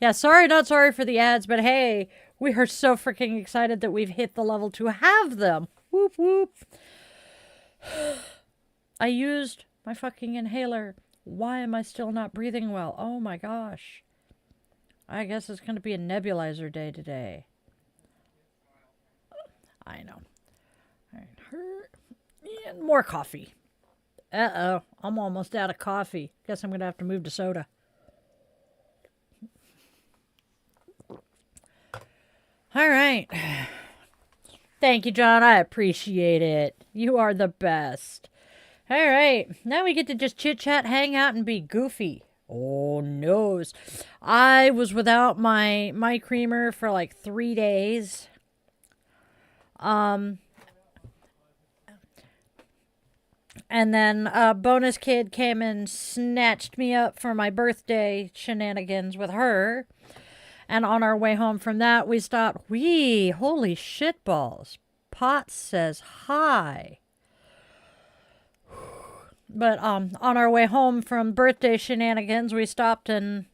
Yeah, sorry, not sorry for the ads, but hey, we are so freaking excited that we've hit the level to have them. Whoop, whoop. I used my fucking inhaler. Why am I still not breathing well? Oh my gosh. I guess it's going to be a nebulizer day today. I know. All right. And more coffee. Uh-oh. I'm almost out of coffee. Guess I'm going to have to move to soda. All right. Thank you, John. I appreciate it. You are the best. All right. Now we get to just chit-chat, hang out, and be goofy. Oh, noes. I was without my creamer for like 3 days. And then a bonus kid came and snatched me up for my birthday shenanigans with her. And on our way home from that, we stopped. Holy shitballs. Potts says hi. But on our way home from birthday shenanigans, we stopped and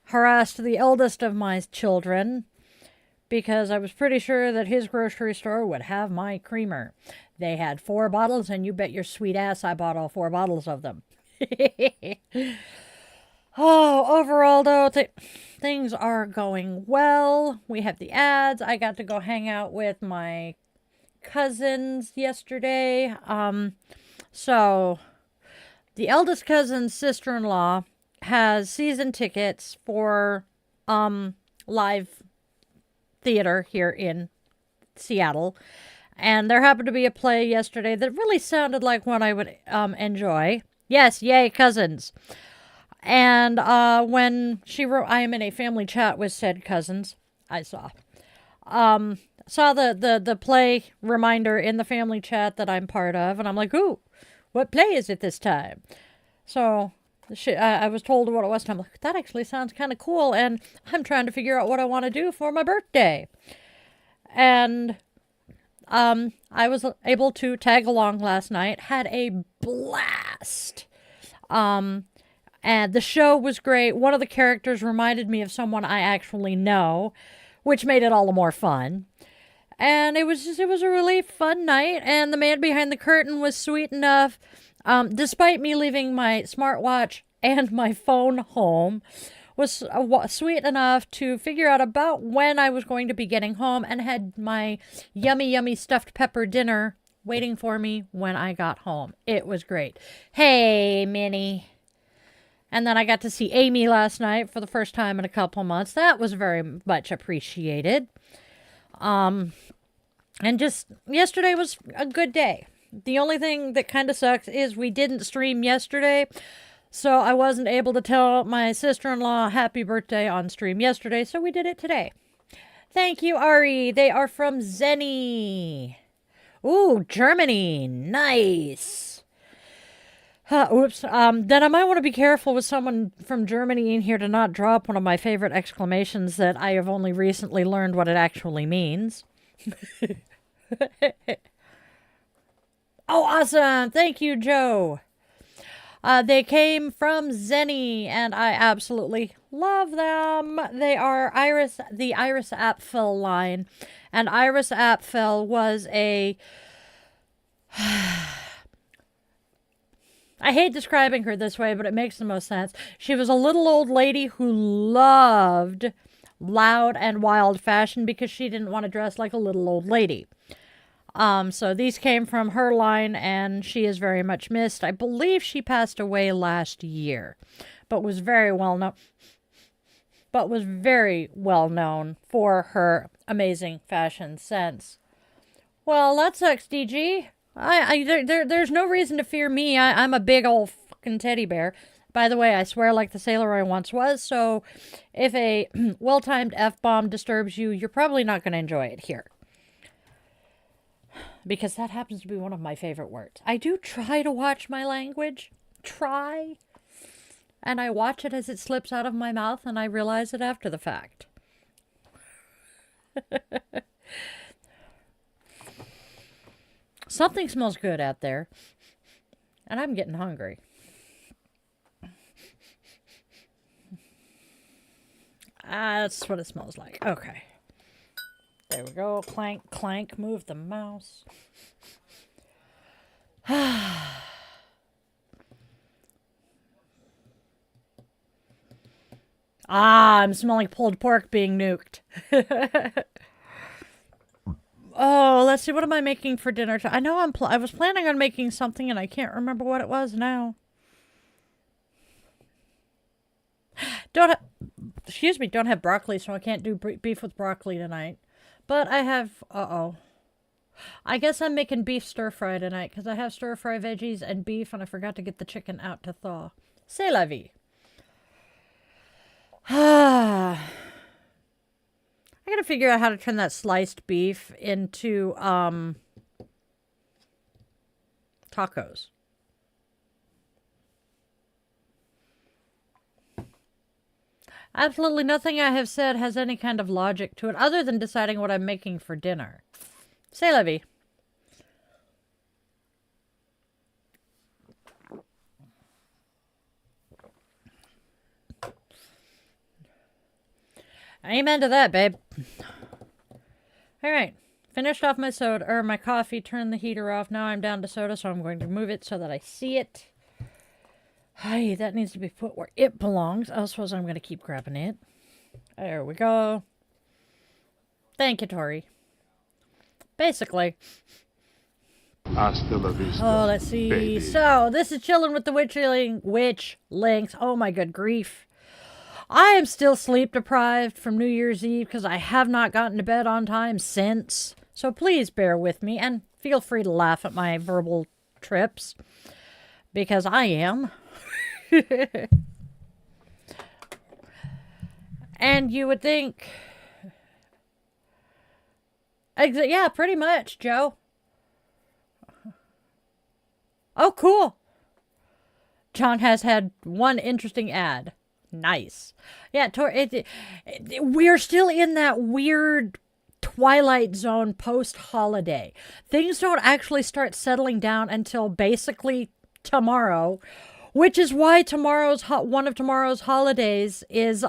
harassed the eldest of my children because I was pretty sure that his grocery store would have my creamer. They had 4 bottles, and you bet your sweet ass I bought all 4 bottles of them. Oh, overall, though, things are going well. We have the ads. I got to go hang out with my cousins yesterday. So the eldest cousin's sister-in-law has season tickets for live theater here in Seattle. And there happened to be a play yesterday that really sounded like one I would enjoy. Yes, yay, cousins. And when she wrote, I am in a family chat with said cousins, I saw the play reminder in the family chat that I'm part of. And I'm like, ooh, what play is it this time? So I was told what it was. And I'm like, that actually sounds kind of cool. And I'm trying to figure out what I want to do for my birthday. And I was able to tag along last night. Had a blast. And the show was great. One of the characters reminded me of someone I actually know, which made it all the more fun. And it was a really fun night. And the man behind the curtain was sweet enough, despite me leaving my smartwatch and my phone home, was sweet enough to figure out about when I was going to be getting home and had my yummy, yummy stuffed pepper dinner waiting for me when I got home. It was great. Hey, Minnie. And then I got to see Amy last night for the first time in a couple months. That was very much appreciated. And just yesterday was a good day. The only thing that kind of sucks is we didn't stream yesterday. So I wasn't able to tell my sister-in-law happy birthday on stream yesterday. So we did it today. Thank you, Ari. They are from Zenny. Ooh, Germany. Nice. Oops. Then I might want to be careful with someone from Germany in here to not drop one of my favorite exclamations that I have only recently learned what it actually means. Oh, awesome. Thank you, Joe. They came from Zenny, and I absolutely love them. They are the Iris Apfel line. And Iris Apfel was a... I hate describing her this way, but it makes the most sense. She was a little old lady who loved loud and wild fashion because she didn't want to dress like a little old lady. So these came from her line, and she is very much missed. I believe she passed away last year, but was very well known for her amazing fashion sense. Well, that sucks, DG. There's no reason to fear me. I'm a big old fucking teddy bear. By the way, I swear like the sailor I once was, so if a well-timed F-bomb disturbs you, you're probably not going to enjoy it here. because that happens to be one of my favorite words. I do try to watch my language. Try. And I watch it as it slips out of my mouth, and I realize it after the fact. Something smells good out there, and I'm getting hungry. That's what it smells like. Okay. There we go. Clank, clank. Move the mouse. I'm smelling pulled pork being nuked. Oh, let's see. What am I making for dinner? I know I was planning on making something, and I can't remember what it was now. Don't have broccoli, so I can't do beef with broccoli tonight. But I have, I guess I'm making beef stir-fry tonight, because I have stir-fry veggies and beef, and I forgot to get the chicken out to thaw. C'est la vie. I gotta figure out how to turn that sliced beef into, tacos. Absolutely nothing I have said has any kind of logic to it, other than deciding what I'm making for dinner. C'est la vie. Amen to that, babe. All right. Finished off my soda, or my coffee, turned the heater off. Now I'm down to soda, so I'm going to move it so that I see it. Hey, that needs to be put where it belongs. I suppose I'm going to keep grabbing it. There we go. Thank you, Tori. Basically. Hasta la vista. Oh, let's see. Baby. So, this is Chilling with the Witchlings. Oh my good grief. I am still sleep deprived from New Year's Eve because I have not gotten to bed on time since. So please bear with me and feel free to laugh at my verbal trips, because I am. And you would think, yeah, pretty much, Joe. Oh, cool. John has had one interesting ad. Nice. Yeah, we're still in that weird Twilight Zone post-holiday. Things don't actually start settling down until basically tomorrow, which is why one of tomorrow's holidays is,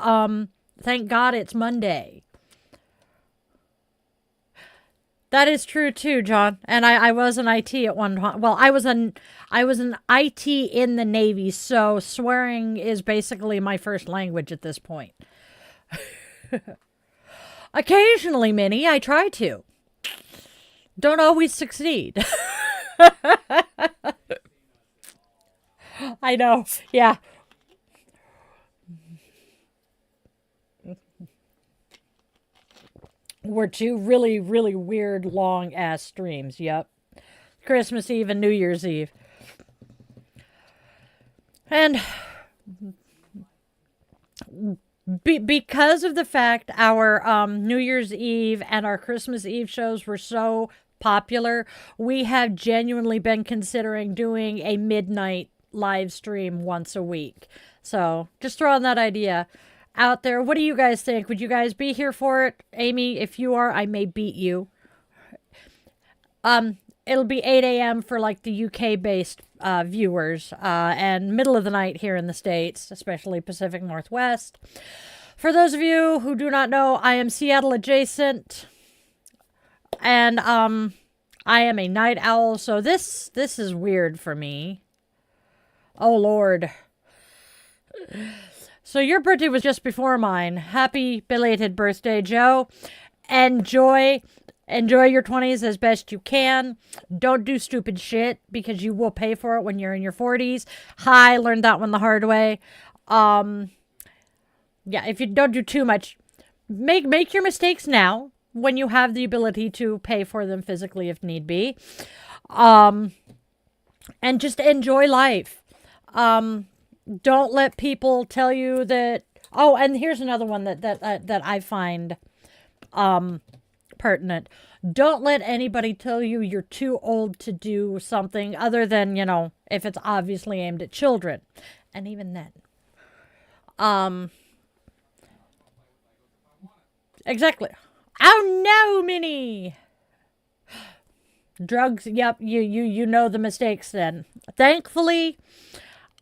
thank God it's Monday. That is true too, John. And I was an IT at one time. Well, I was an IT in the Navy, so swearing is basically my first language at this point. Occasionally, Minnie, I try to. Don't always succeed. I know. Yeah. Were two really, really weird, long-ass streams. Yep. Christmas Eve and New Year's Eve. And because of the fact our New Year's Eve and our Christmas Eve shows were so popular, we have genuinely been considering doing a midnight live stream once a week. So, just throwing that idea out there. What do you guys think? Would you guys be here for it? Amy, if you are, I may beat you. It'll be 8 a.m. for like the UK-based viewers, and middle of the night here in the States, especially Pacific Northwest. For those of you who do not know, I am Seattle adjacent, and I am a night owl, so this is weird for me. Oh, Lord. So your birthday was just before mine. Happy belated birthday, Joe. Enjoy your 20s as best you can. Don't do stupid shit, because you will pay for it when you're in your 40s. I learned that one the hard way. Yeah, if you don't do too much, make your mistakes now when you have the ability to pay for them physically if need be. And just enjoy life. Don't let people tell you that. Oh, and here's another one that I find pertinent. Don't let anybody tell you you're too old to do something other than, if it's obviously aimed at children. And even then. Exactly. Oh no, Minnie! Drugs, yep, you know the mistakes then. Thankfully,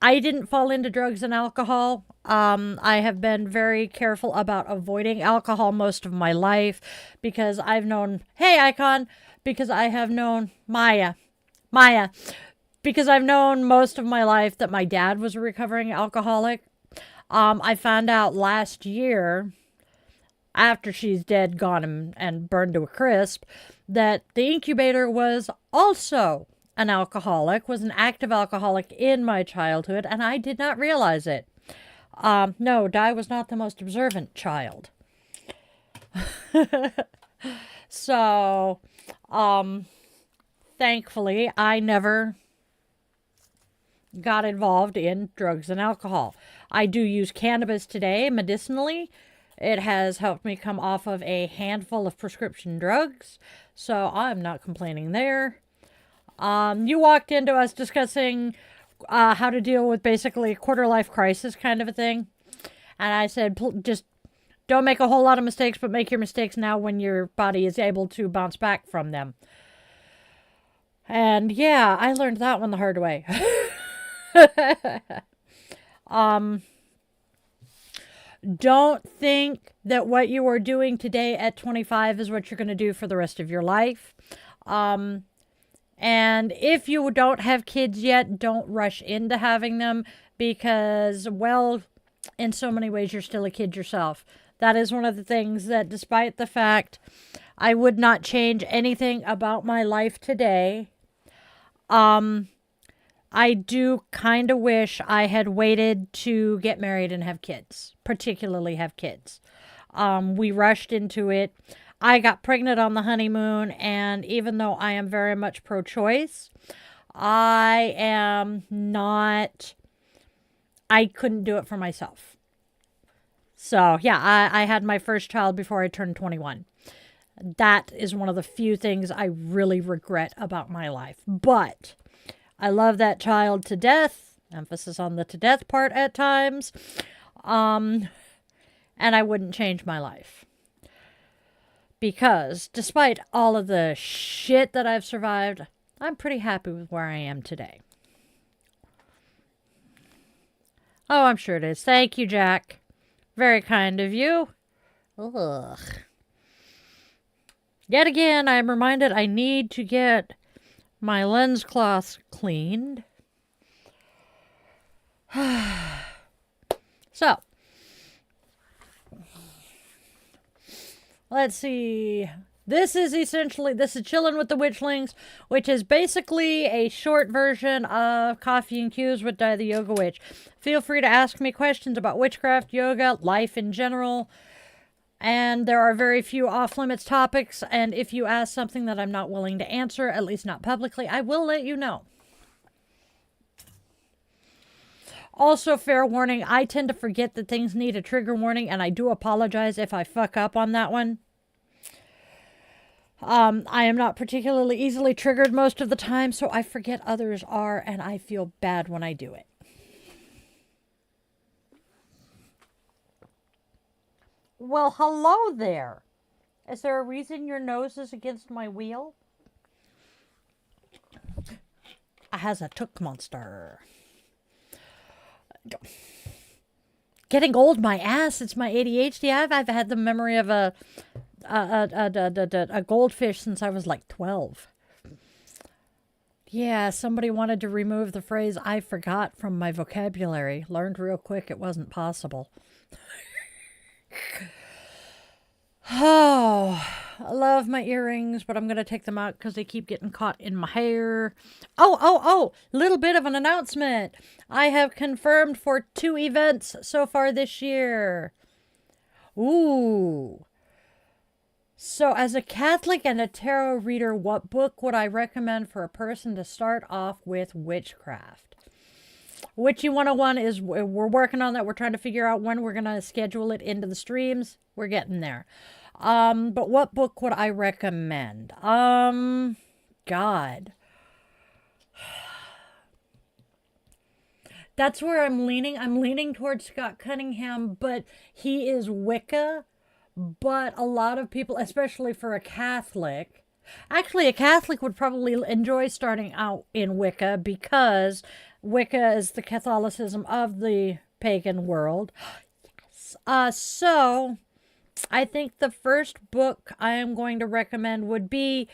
I didn't fall into drugs and alcohol. I have been very careful about avoiding alcohol most of my life because I've known, hey, Icon, because I have known Maya, because I've known most of my life that my dad was a recovering alcoholic. I found out last year, after she's dead, gone, and burned to a crisp, that the incubator was also an alcoholic, was an active alcoholic in my childhood, and I did not realize it. No, Di was not the most observant child. So, thankfully, I never got involved in drugs and alcohol. I do use cannabis today medicinally. It has helped me come off of a handful of prescription drugs, so I'm not complaining there. You walked into us discussing how to deal with basically a quarter-life crisis kind of a thing. And I said, just don't make a whole lot of mistakes, but make your mistakes now when your body is able to bounce back from them. And yeah, I learned that one the hard way. Don't think that what you are doing today at 25 is what you're going to do for the rest of your life. And if you don't have kids yet, don't rush into having them because, well, in so many ways, you're still a kid yourself. That is one of the things that, despite the fact I would not change anything about my life today, I do kind of wish I had waited to get married and have kids, particularly have kids. We rushed into it. I got pregnant on the honeymoon, and even though I am very much pro-choice, I couldn't do it for myself. So, yeah, I had my first child before I turned 21. That is one of the few things I really regret about my life. But I love that child to death. Emphasis on the to death part at times. And I wouldn't change my life. Because despite all of the shit that I've survived, I'm pretty happy with where I am today. Oh, I'm sure it is. Thank you, Jack. Very kind of you. Ugh. Yet again, I'm reminded I need to get my lens cloths cleaned. So, let's see. This is Chillin' with the Witchlings, which is basically a short version of Coffee and Cues with Di the Yoga Witch. Feel free to ask me questions about witchcraft, yoga, life in general. And there are very few off-limits topics, and if you ask something that I'm not willing to answer, at least not publicly, I will let you know. Also, fair warning, I tend to forget that things need a trigger warning, and I do apologize if I fuck up on that one. I am not particularly easily triggered most of the time, so I forget others are, and I feel bad when I do it. Well, hello there. Is there a reason your nose is against my wheel? I has a took monster. Getting old, my ass. It's my ADHD. I've had the memory of a goldfish since I was like 12. Yeah, somebody wanted to remove the phrase "I forgot" from my vocabulary. Learned real quick it wasn't possible. Oh, I love my earrings, but I'm going to take them out because they keep getting caught in my hair. Oh, little bit of an announcement. I have confirmed for 2 events so far this year. Ooh. So as a Catholic and a tarot reader, what book would I recommend for a person to start off with witchcraft? Witchy 101 is, we're working on that. We're trying to figure out when we're going to schedule it into the streams. We're getting there. But what book would I recommend? God. That's where I'm leaning. I'm leaning towards Scott Cunningham, but he is Wicca. But a lot of people, especially for a Catholic, actually, a Catholic would probably enjoy starting out in Wicca because Wicca is the Catholicism of the pagan world. Yes. So I think the first book I am going to recommend would be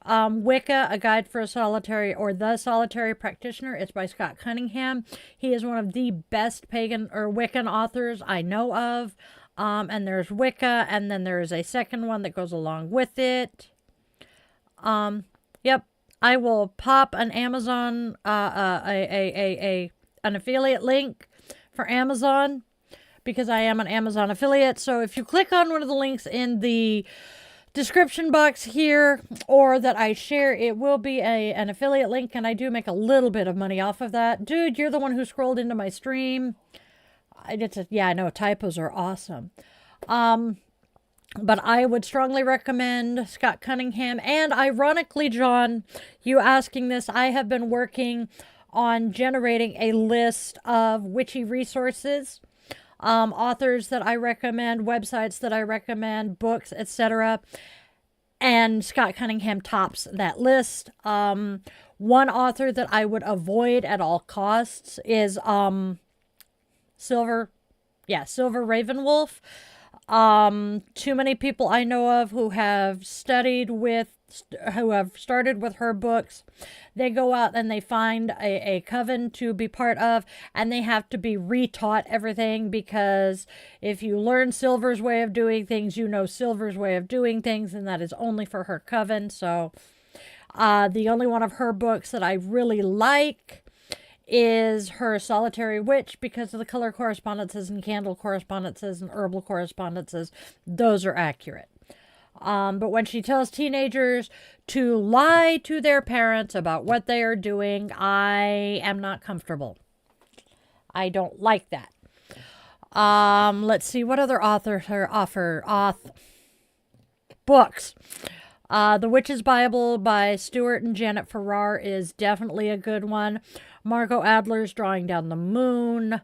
Wicca, A Guide for a Solitary or The Solitary Practitioner. It's by Scott Cunningham. He is one of the best pagan or Wiccan authors I know of. And there's Wicca, and then there is a second one that goes along with it. Yep. I will pop an Amazon, an affiliate link for Amazon because I am an Amazon affiliate. So if you click on one of the links in the description box here or that I share, it will be an affiliate link, and I do make a little bit of money off of that. Dude, you're the one who scrolled into my stream. Yeah, I know, typos are awesome. But I would strongly recommend Scott Cunningham. And ironically, John, you asking this, I have been working on generating a list of witchy resources, authors that I recommend, websites that I recommend, books, etc. And Scott Cunningham tops that list. One author that I would avoid at all costs is Silver Ravenwolf. Too many people I know of who have started with her books. They go out and they find a coven to be part of, and they have to be retaught everything, because if you learn Silver's way of doing things, you know Silver's way of doing things, and that is only for her coven. So the only one of her books that I really like is her Solitary Witch, because of the color correspondences and candle correspondences and herbal correspondences. Those are accurate. But when she tells teenagers to lie to their parents about what they are doing, I am not comfortable. I don't like that. Let's see, what other authors offer books. The Witch's Bible by Stuart and Janet Farrar is definitely a good one. Margot Adler's Drawing Down the Moon.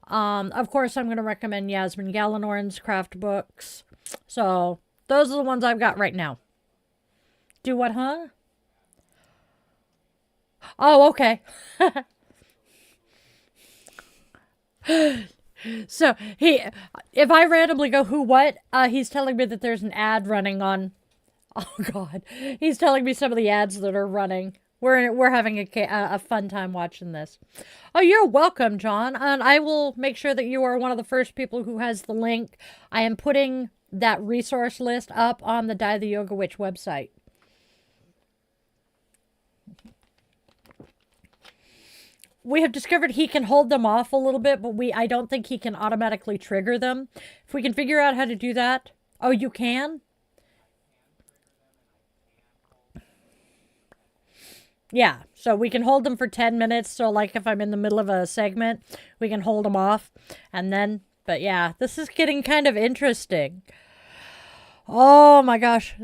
Of course, I'm going to recommend Yasmin Galenorn's craft books. So those are the ones I've got right now. Do what, huh? Oh, okay. So if I randomly go, who, what, he's telling me that there's an ad running on. Oh God, he's telling me some of the ads that are running. We're having a fun time watching this. Oh, you're welcome, John. And I will make sure that you are one of the first people who has the link. I am putting that resource list up on the Die the Yoga Witch website. We have discovered he can hold them off a little bit, but I don't think he can automatically trigger them. If we can figure out how to do that. Oh, you can? Yeah, so we can hold them for 10 minutes. So like if I'm in the middle of a segment, we can hold them off. And then, but yeah, this is getting kind of interesting. Oh my gosh.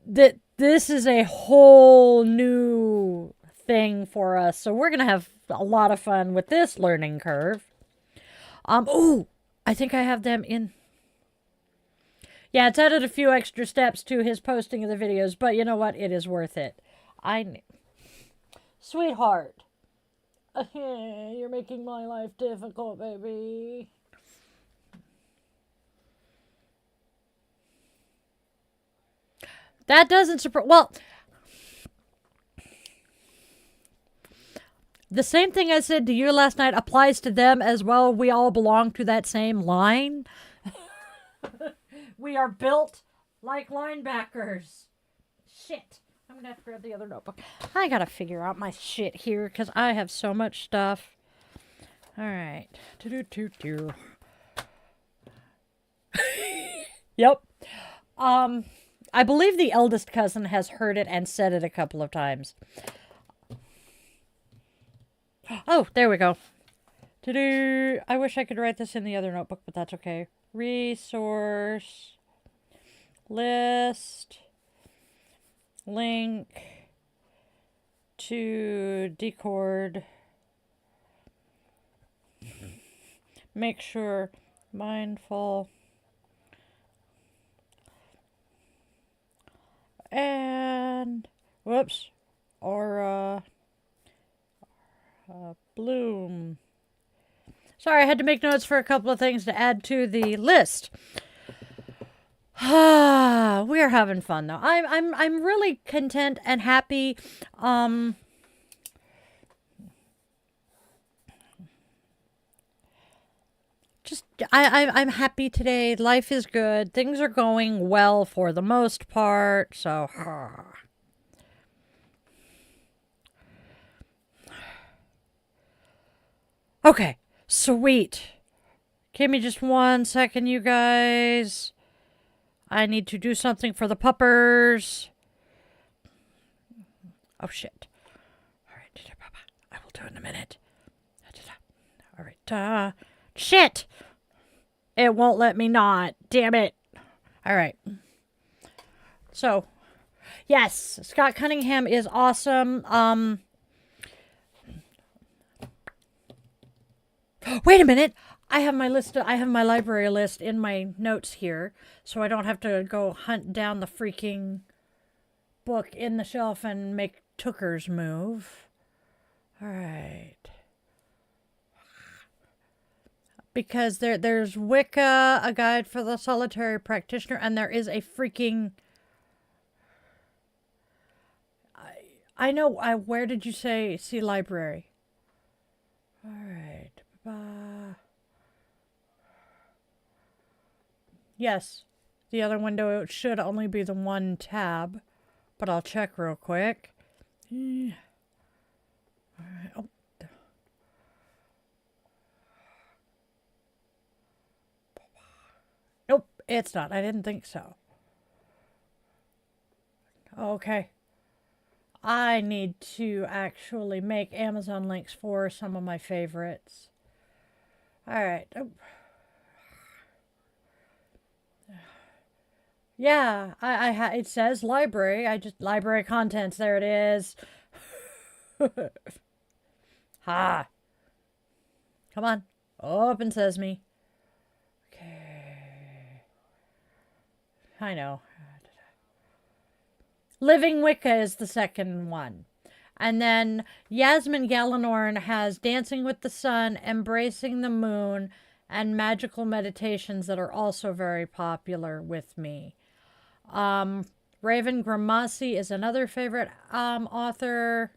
This is a whole new thing for us. So we're going to have a lot of fun with this learning curve. Oh, I think I have them in. Yeah, it's added a few extra steps to his posting of the videos, but you know what? It is worth it. Sweetheart, you're making my life difficult, baby. That doesn't surprise. Well, the same thing I said to you last night applies to them as well. We all belong to that same line. We are built like linebackers. Shit. I'm going to have to grab the other notebook. I got to figure out my shit here because I have so much stuff. All right. Yep. I believe the eldest cousin has heard it and said it a couple of times. Oh, there we go. I wish I could write this in the other notebook, but that's okay. Resource list, link to Discord. Make sure mindful and whoops, aura bloom. Sorry, I had to make notes for a couple of things to add to the list. We are having fun though. I'm really content and happy. I'm happy today. Life is good. Things are going well for the most part. So okay, sweet. Give me just 1 second, you guys. I need to do something for the puppers. Oh, shit. All right. I will do it in a minute. All right. Shit! It won't let me not. Damn it. All right. So, yes, Scott Cunningham is awesome. Wait a minute. I have my list. I have my library list in my notes here, so I don't have to go hunt down the freaking book in the shelf and make Tooker's move. All right. Because there's Wicca, a guide for the solitary practitioner, and there is a freaking... I know, where did you say see library? All right. Yes, the other window should only be the one tab, but I'll check real quick. All right. Oh. Nope, it's not. I didn't think so. Okay. I need to actually make Amazon links for some of my favorites. All right. Oh. Yeah, it says library. Library contents. There it is. Ha. Come on. Open sesame. Okay. I know. Living Wicca is the second one. And then Yasmin Galenorn has Dancing with the Sun, Embracing the Moon, and Magical Meditations that are also very popular with me. Raven Grimassi is another favorite author.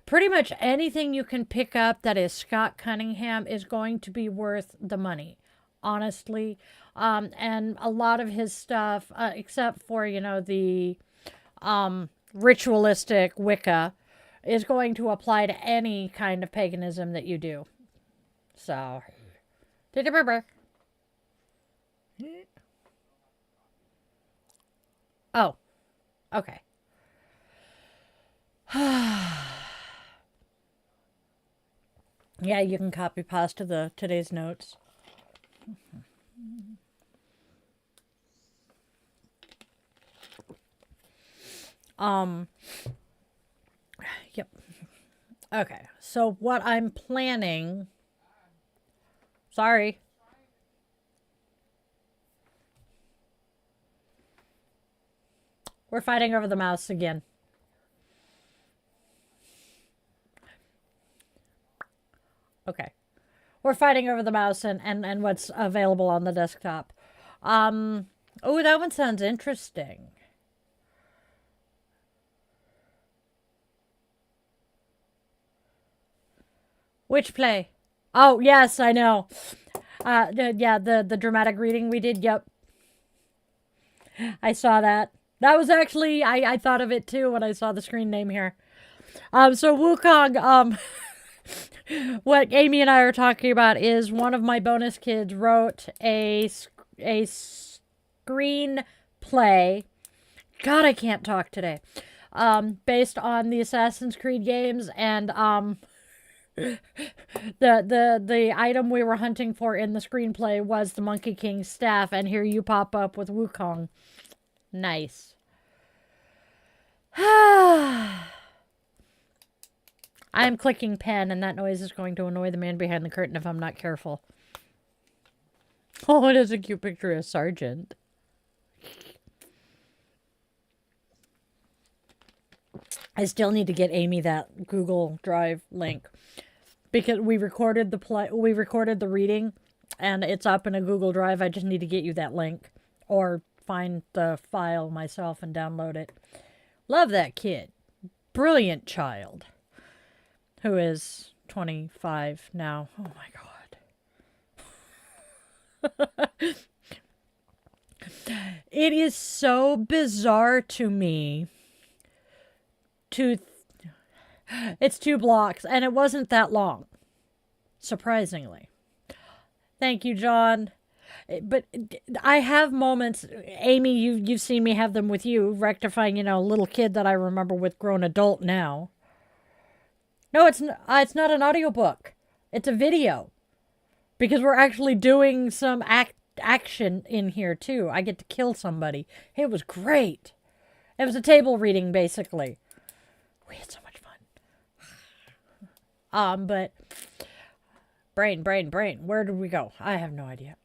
Pretty much anything you can pick up that is Scott Cunningham is going to be worth the money, honestly. And a lot of his stuff, except for, the ritualistic Wicca, is going to apply to any kind of paganism that you do. So, oh, okay. Yeah, you can copy pasta today's notes. Yep. Okay, so what I'm planning... Sorry. We're fighting over the mouse again. Okay. We're fighting over the mouse and what's available on the desktop. Oh, that one sounds interesting. Which play? Oh, yes, I know. The dramatic reading we did. Yep. I saw that. That was actually, I thought of it too when I saw the screen name here. So Wukong, what Amy and I are talking about is one of my bonus kids wrote a screenplay. God, I can't talk today. Based on the Assassin's Creed games, and the item we were hunting for in the screenplay was the Monkey King's staff, and here you pop up with Wukong. Nice. I am clicking pen, and that noise is going to annoy the man behind the curtain if I'm not careful. Oh, it is a cute picture of Sergeant. I still need to get Amy that Google Drive link because we recorded the reading, and it's up in a Google Drive. I just need to get you that link or find the file myself and download it. Love that kid. Brilliant child. Who is 25 now. Oh my God. It is so bizarre to me it's 2 blocks, and it wasn't that long, surprisingly. Thank you, John. But I have moments, Amy, you've seen me have them with you, rectifying, a little kid that I remember with grown adult now. No, it's not an audiobook. It's a video. Because we're actually doing some action in here, too. I get to kill somebody. It was great. It was a table reading, basically. We had so much fun. But brain. Where did we go? I have no idea.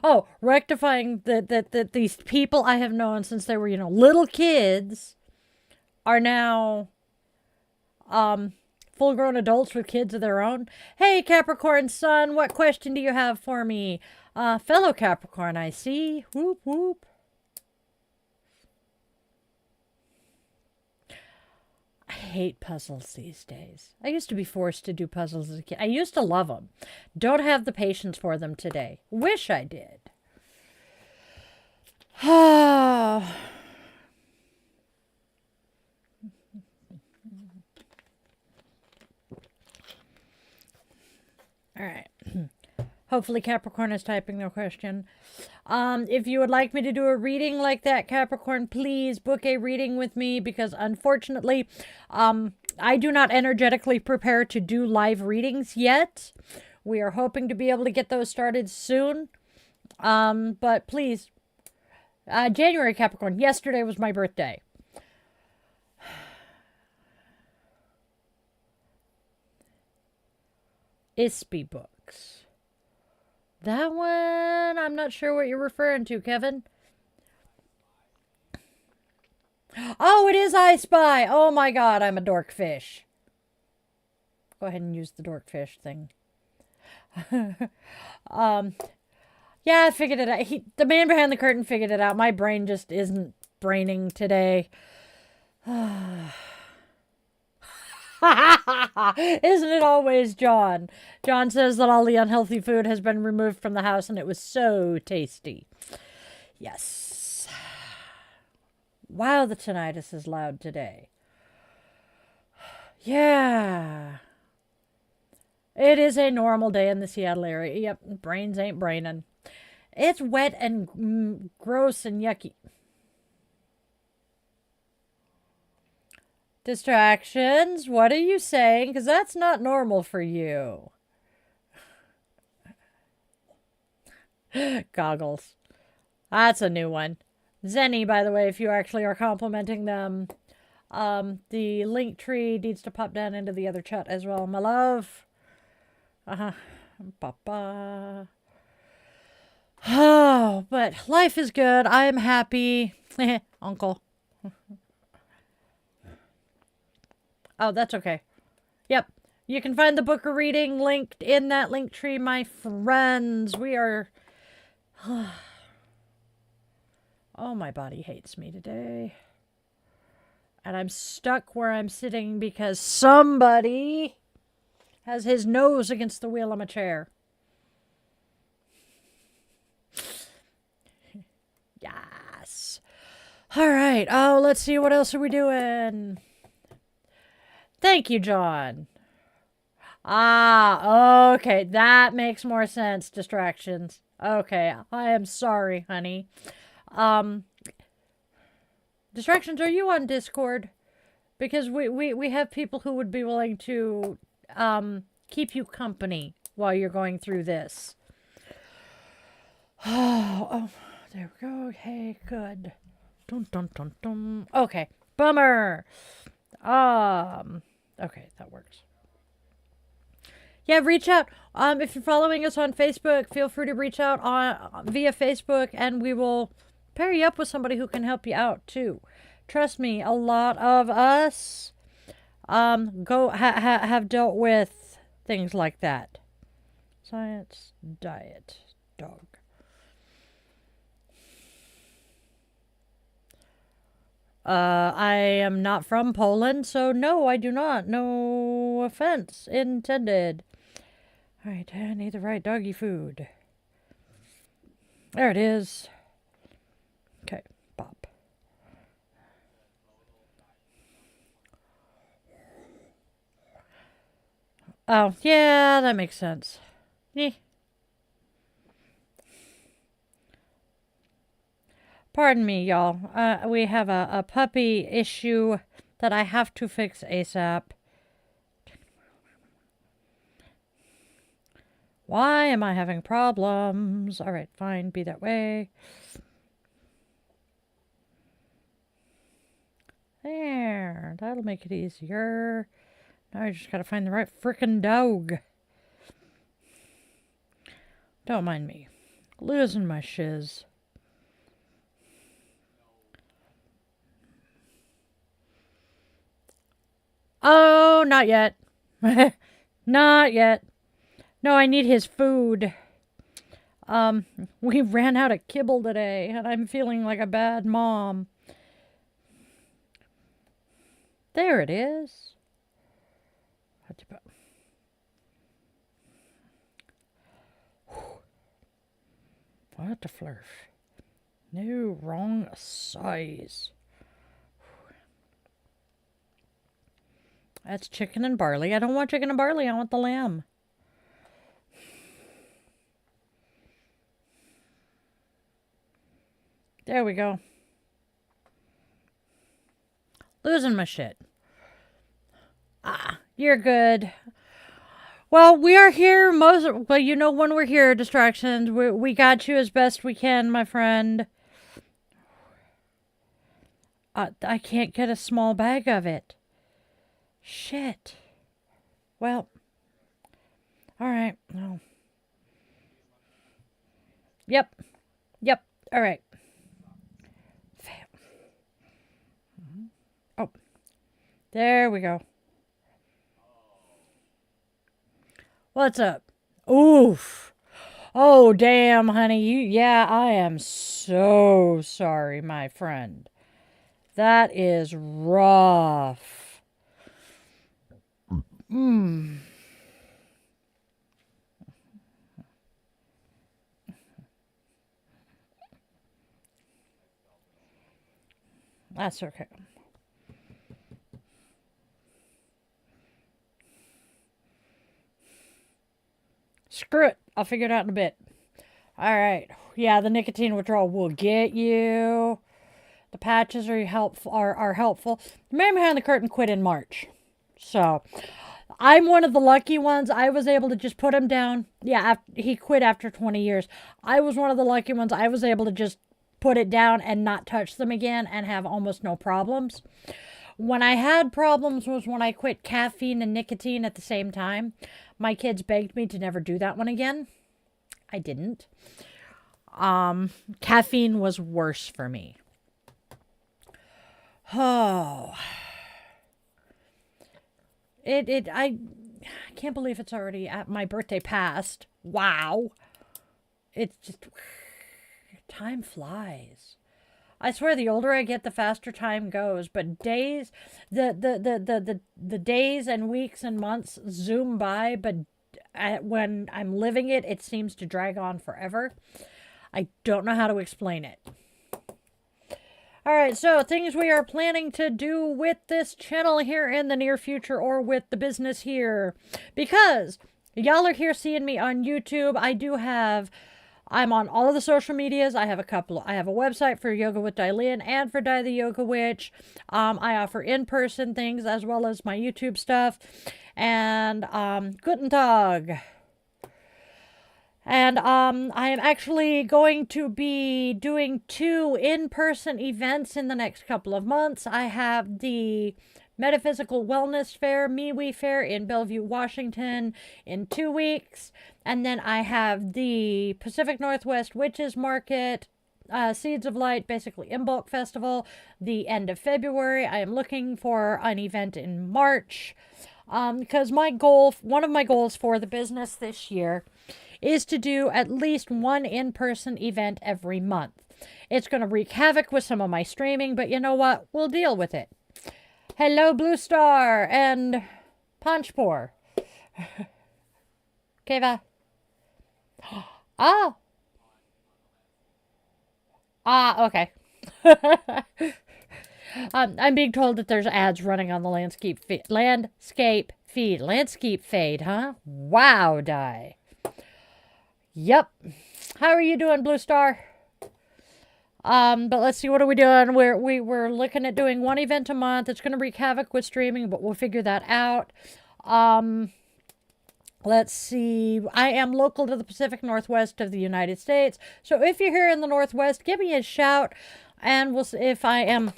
Oh, rectifying that these people I have known since they were, little kids are now full-grown adults with kids of their own. Hey, Capricorn sun, what question do you have for me? Fellow Capricorn, I see. Whoop, whoop. I hate puzzles these days. I used to be forced to do puzzles as a kid. I used to love them. Don't have the patience for them today. Wish I did. All right. Hopefully Capricorn is typing their question. If you would like me to do a reading like that, Capricorn, please book a reading with me because unfortunately, I do not energetically prepare to do live readings yet. We are hoping to be able to get those started soon. But please, January Capricorn, yesterday was my birthday. ISPY books. That one, I'm not sure what you're referring to, Kevin. Oh, it is I Spy. Oh my God, I'm a dorkfish. Go ahead and use the dorkfish thing. Yeah, I figured it out. The man behind the curtain figured it out. My brain just isn't braining today. Isn't it always John? John says that all the unhealthy food has been removed from the house and it was so tasty. Yes. Wow, the tinnitus is loud today. Yeah. It is a normal day in the Seattle area. Yep, brains ain't braining. It's wet and gross and yucky. Distractions? What are you saying? Because that's not normal for you. Goggles. That's a new one. Zenny, by the way, if you actually are complimenting them, the link tree needs to pop down into the other chat as well, my love. Papa. Oh, but life is good. I am happy. Uncle. Oh, that's okay. Yep. You can find the book or reading linked in that link tree, my friends. We are... Oh, my body hates me today. And I'm stuck where I'm sitting because somebody has his nose against the wheel of my chair. Yes. All right. Oh, let's see. What else are we doing? Thank you, John. Ah, okay. That makes more sense. Distractions. Okay. I am sorry, honey. Distractions, are you on Discord? Because we have people who would be willing to keep you company while you're going through this. Oh, there we go. Okay, good. Dun, dun, dun, dun. Okay. Bummer. Okay, that works. Yeah, reach out. If you're following us on Facebook, feel free to reach out on via Facebook, and we will pair you up with somebody who can help you out too. Trust me, a lot of us have dealt with things like that. Science, diet, dog. I am not from Poland, so no, I do not. No offense intended. All right, I need the right doggy food. There it is. Okay, bop. Oh, yeah, that makes sense. Eh. Pardon me, y'all. We have a puppy issue that I have to fix ASAP. Why am I having problems? All right, fine, be that way. There, that'll make it easier. Now I just gotta find the right frickin' dog. Don't mind me. Losing my shiz. Oh, not yet. Not yet. No, I need his food. We ran out of kibble today, and I'm feeling like a bad mom. There it is. What the flurf? No, wrong size. That's chicken and barley. I don't want chicken and barley. I want the lamb. There we go. Losing my shit. You're good. Well, we are here well, you know when we're here, distractions. We got you as best we can, my friend. I can't get a small bag of it. Shit. Well. All right. No. Yep. All right. Oh. There we go. What's up? Oof. Oh, damn, honey. Yeah, I am so sorry, my friend. That is rough. That's okay. Screw it. I'll figure it out in a bit. All right. Yeah, the nicotine withdrawal will get you. The patches are helpful. The man behind the curtain quit in March. So, I'm one of the lucky ones. I was able to just put him down. Yeah, he quit after 20 years. I was one of the lucky ones. I was able to just put it down and not touch them again and have almost no problems. When I had problems was when I quit caffeine and nicotine at the same time. My kids begged me to never do that one again. I didn't. Caffeine was worse for me. Oh. I can't believe it's already at my birthday past. Wow. It's just, time flies. I swear the older I get, the faster time goes. But days, the days and weeks and months zoom by, but when I'm living it, it seems to drag on forever. I don't know how to explain it. All right, so things we are planning to do with this channel here in the near future or with the business here. Because y'all are here seeing me on YouTube. I'm on all of the social medias. I have a website for Yoga with Dailin and for Dai the Yoga Witch. I offer in-person things as well as my YouTube stuff. And Guten Tag. And I am actually going to be doing 2 in-person events in the next couple of months. I have the Metaphysical Wellness Fair, MeWe Fair in Bellevue, Washington in 2 weeks. And then I have the Pacific Northwest Witches Market, Seeds of Light, basically in bulk festival, the end of February. I am looking for an event in March. Because one of my goals for the business this year is to do at least 1 in-person event every month. It's going to wreak havoc with some of my streaming, but you know what? We'll deal with it. Hello, Blue Star and Punchpore. Keva. Oh. Okay. I'm being told that there's ads running on the landscape feed. Landscape fade, huh? Wow, die. Yep. How are you doing, Blue Star? But let's see, what are we doing? We're looking at doing 1 event a month. It's going to wreak havoc with streaming, but we'll figure that out. Let's see. I am local to the Pacific Northwest of the United States. So if you're here in the Northwest, give me a shout, and we'll see if I'm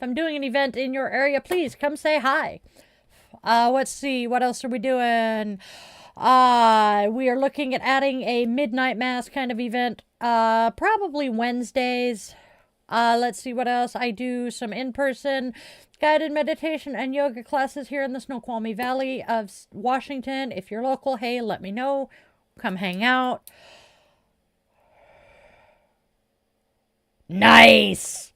doing an event in your area. Please come say hi. Let's see. What else are we doing? We are looking at adding a midnight mass kind of event, probably Wednesdays. Let's see what else. I do some in-person guided meditation and yoga classes here in the Snoqualmie Valley of Washington. If you're local, hey, let me know. Come hang out. Nice.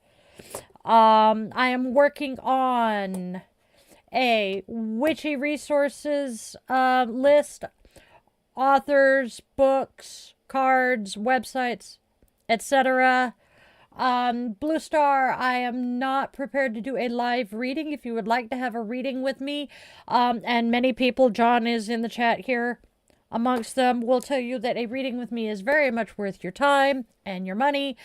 I am working on a witchy resources list, authors, books, cards, websites, etc. Blue Star, I am not prepared to do a live reading. If you would like to have a reading with me, and many people, John is in the chat here amongst them, will tell you that a reading with me is very much worth your time and your money.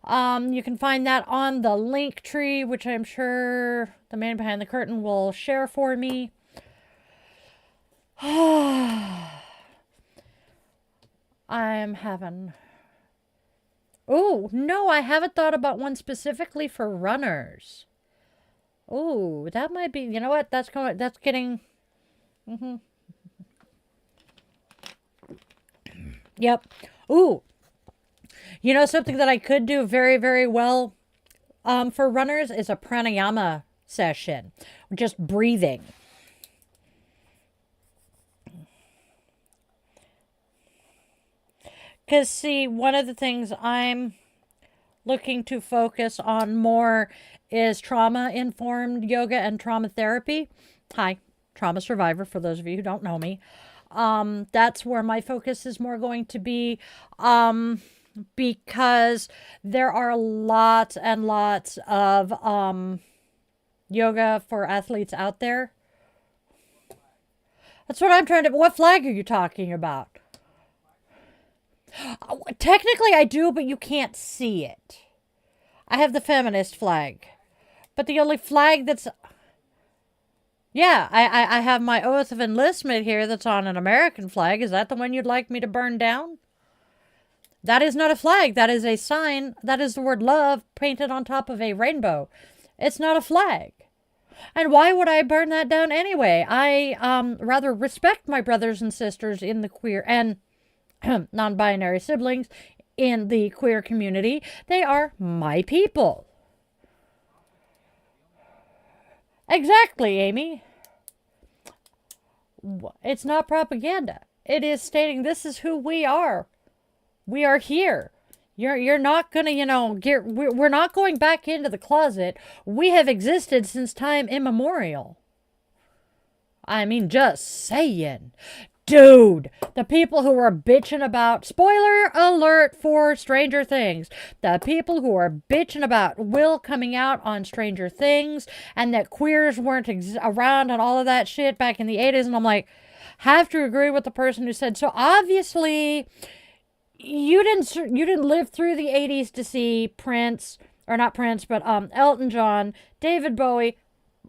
You can find that on the link tree, which I'm sure the man behind the curtain will share for me. I'm having... Oh, no, I haven't thought about one specifically for runners. Oh, that might be... You know what? That's getting... Yep. Ooh. You know, something that I could do very, very well for runners is a pranayama session. Just breathing. Because, see, one of the things I'm looking to focus on more is trauma-informed yoga and trauma therapy. Hi, trauma survivor, for those of you who don't know me. That's where my focus is more going to be, because there are lots and lots of yoga for athletes out there. That's what I'm trying to... What flag are you talking about? Technically, I do, but you can't see it. I have the feminist flag. But the only flag that's... Yeah, I have my oath of enlistment here that's on an American flag. Is that the one you'd like me to burn down? That is not a flag. That is a sign. That is the word love painted on top of a rainbow. It's not a flag. And why would I burn that down anyway? I rather respect my brothers and sisters in the queer and non-binary siblings in the queer community. They are my people. Exactly, Amy. It's not propaganda. It is stating this is who we are. We are here. You're not gonna, we're not going back into the closet. We have existed since time immemorial. I mean, just saying. Dude, the people who are bitching about, spoiler alert for Stranger Things, the people who are bitching about Will coming out on Stranger Things and that queers weren't around and all of that shit back in the 80s. And I'm like, have to agree with the person who said, so obviously you didn't live through the 80s to see Prince, or not Prince, but Elton John, David Bowie,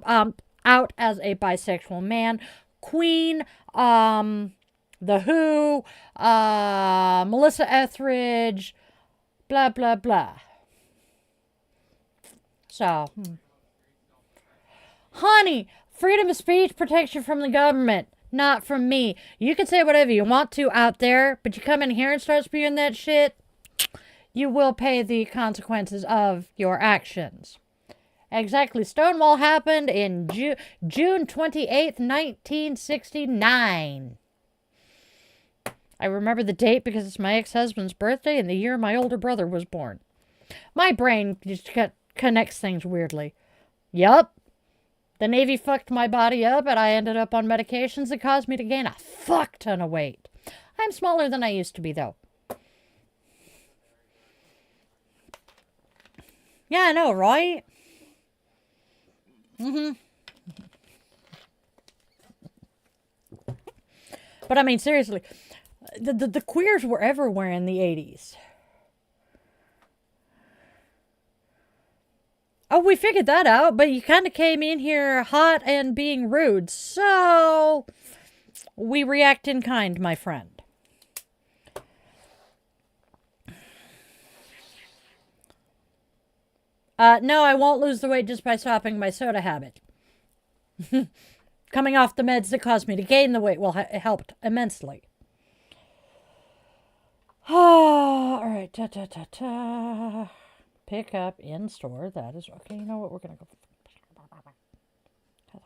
out as a bisexual man, Queen, The Who, Melissa Etheridge, blah, blah, blah. So, honey, freedom of speech protects you from the government, not from me. You can say whatever you want to out there, but you come in here and start spewing that shit, you will pay the consequences of your actions. Exactly. Stonewall happened in June 28th, 1969. I remember the date because it's my ex-husband's birthday and the year my older brother was born. My brain just connects things weirdly. Yup. The Navy fucked my body up and I ended up on medications that caused me to gain a fuck ton of weight. I'm smaller than I used to be, though. Yeah, I know, right? But I mean, seriously, the queers were everywhere in the 80s. Oh, we figured that out, but you kind of came in here hot and being rude, so we react in kind, my friend. No, I won't lose the weight just by stopping my soda habit. Coming off the meds that caused me to gain the weight helped immensely. All right. Pick up in store. That is okay. You know what? We're going to go.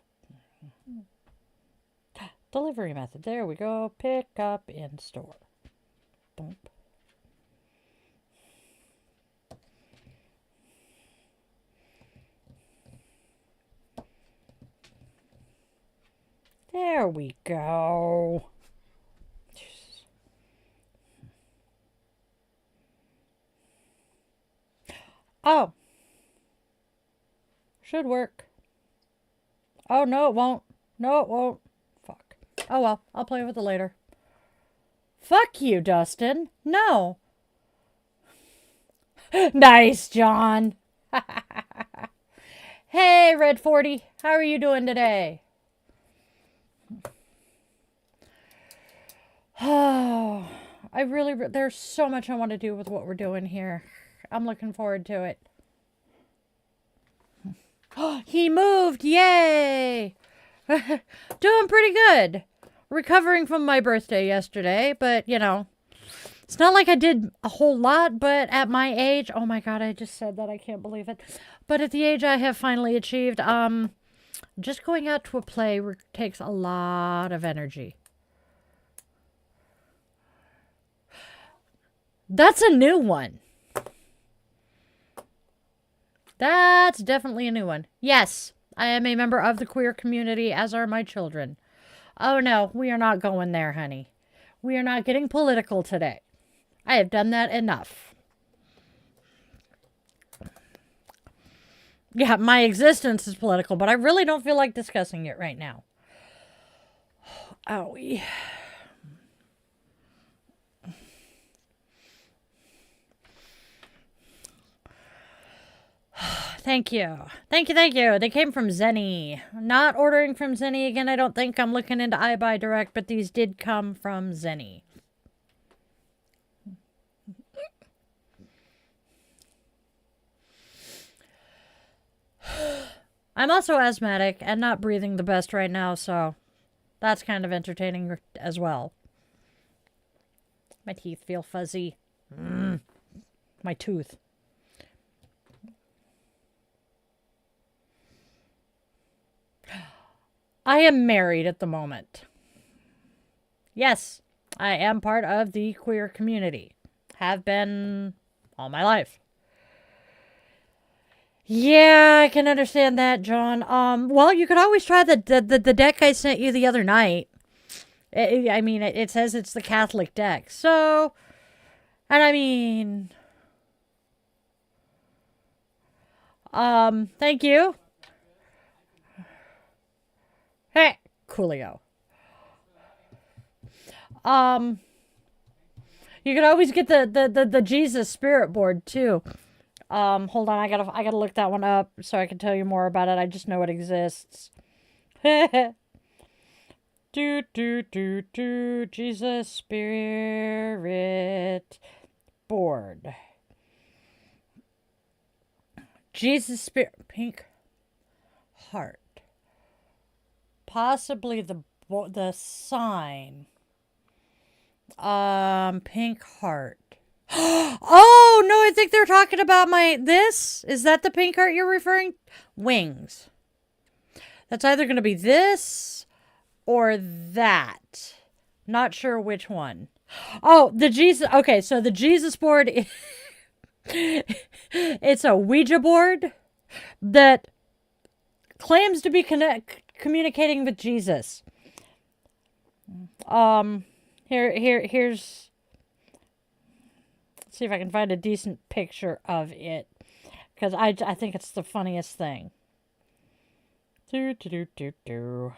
Delivery method. There we go. Pick up in store. Boom. There we go. Oh. Should work. Oh, no, it won't. No, it won't. Fuck. Oh, well. I'll play with it later. Fuck you, Dustin. No. Nice, John. Hey, Red 40. How are you doing today? Oh, there's so much I want to do with what we're doing here. I'm looking forward to it. He moved! Yay! Doing pretty good. Recovering from my birthday yesterday, but, you know, it's not like I did a whole lot, but at my age, oh my God, I just said that. I can't believe it. But at the age I have finally achieved, just going out to a play takes a lot of energy. That's a new one. That's definitely a new one. Yes, I am a member of the queer community, as are my children. Oh no, we are not going there, honey. We are not getting political today. I have done that enough. Yeah, my existence is political, but I really don't feel like discussing it right now. Owie. Thank you. Thank you. They came from Zenny. Not ordering from Zenny again, I don't think. I'm looking into iBuy Direct, but these did come from Zenny. I'm also asthmatic and not breathing the best right now, so that's kind of entertaining as well. My teeth feel fuzzy. My tooth. I am married at the moment. Yes, I am part of the queer community. Have been all my life. Yeah, I can understand that, John. Well, you could always try the deck I sent you the other night. It says it's the Catholic deck. So, and I mean, thank you. Hey, coolio. You could always get the Jesus Spirit board too. Hold on, I gotta look that one up so I can tell you more about it. I just know it exists. Jesus Spirit board. Jesus Spirit, pink heart. Possibly the sign. Pink heart. Oh, no, I think they're talking about this. Is that the pink heart you're referring? Wings. That's either going to be this or that. Not sure which one. Oh, the Jesus. Okay, so the Jesus board. It's a Ouija board that claims to be communicating with Jesus. Here's. Let's see if I can find a decent picture of it, because I think it's the funniest thing. Oh,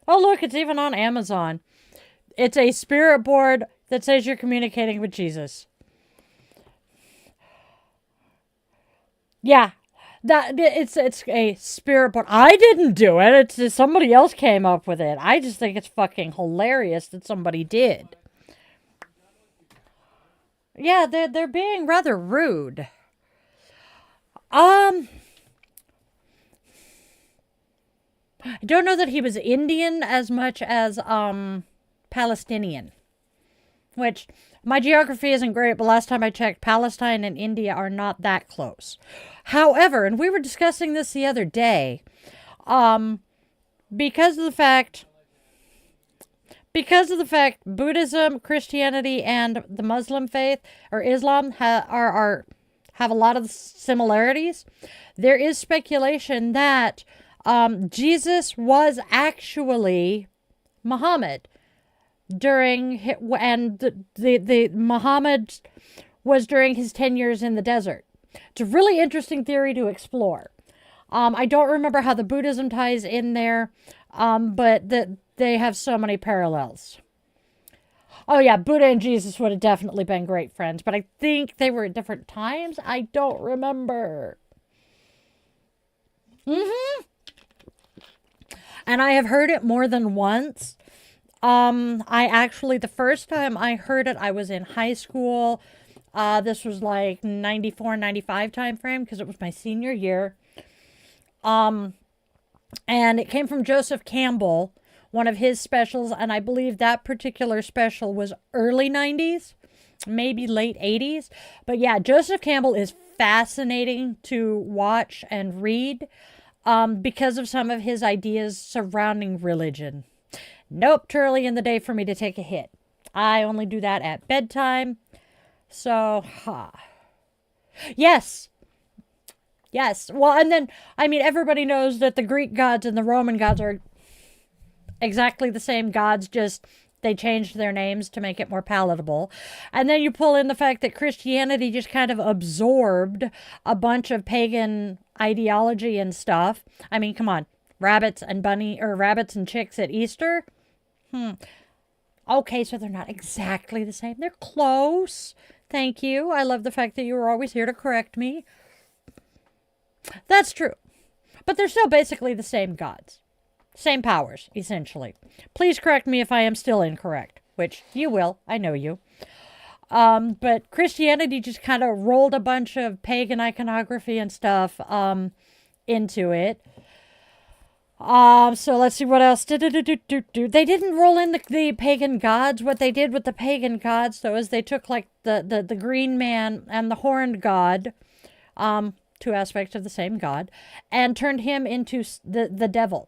look, it's even on Amazon. It's a spirit board that says you're communicating with Jesus. Yeah, it's a spirit board. I didn't do it. It's just somebody else came up with it. I just think it's fucking hilarious that somebody did. Yeah, they're being rather rude. I don't know that he was Indian as much as Palestinian. Which, my geography isn't great, but last time I checked, Palestine and India are not that close. However, and we were discussing this the other day, because of the fact Buddhism, Christianity, and the Muslim faith, or Islam, have a lot of similarities, there is speculation that Jesus was actually Muhammad and the Muhammad was during his 10 years in the desert. It's a really interesting theory to explore. I don't remember how the Buddhism ties in there, but they have so many parallels. Oh yeah, Buddha and Jesus would have definitely been great friends, but I think they were at different times. I don't remember. And I have heard it more than once. The first time I heard it, I was in high school. This was like 94, 95 time frame, because it was my senior year. And it came from Joseph Campbell, one of his specials, and I believe that particular special was early 90s, maybe late 80s. But yeah, Joseph Campbell is fascinating to watch and read, because of some of his ideas surrounding religion. Nope, too early in the day for me to take a hit. I only do that at bedtime. So, Yes. Well, and then, everybody knows that the Greek gods and the Roman gods are exactly the same gods, just they changed their names to make it more palatable. And then you pull in the fact that Christianity just kind of absorbed a bunch of pagan ideology and stuff. Come on. Rabbits and chicks at Easter? Okay, so they're not exactly the same. They're close. Thank you. I love the fact that you were always here to correct me. That's true. But they're still basically the same gods. Same powers, essentially. Please correct me if I am still incorrect, which you will. I know you. But Christianity just kind of rolled a bunch of pagan iconography and stuff into it. So let's see what else. They didn't roll in the pagan gods. What they did with the pagan gods, though, is they took like the green man and the horned god, two aspects of the same god, and turned him into the devil.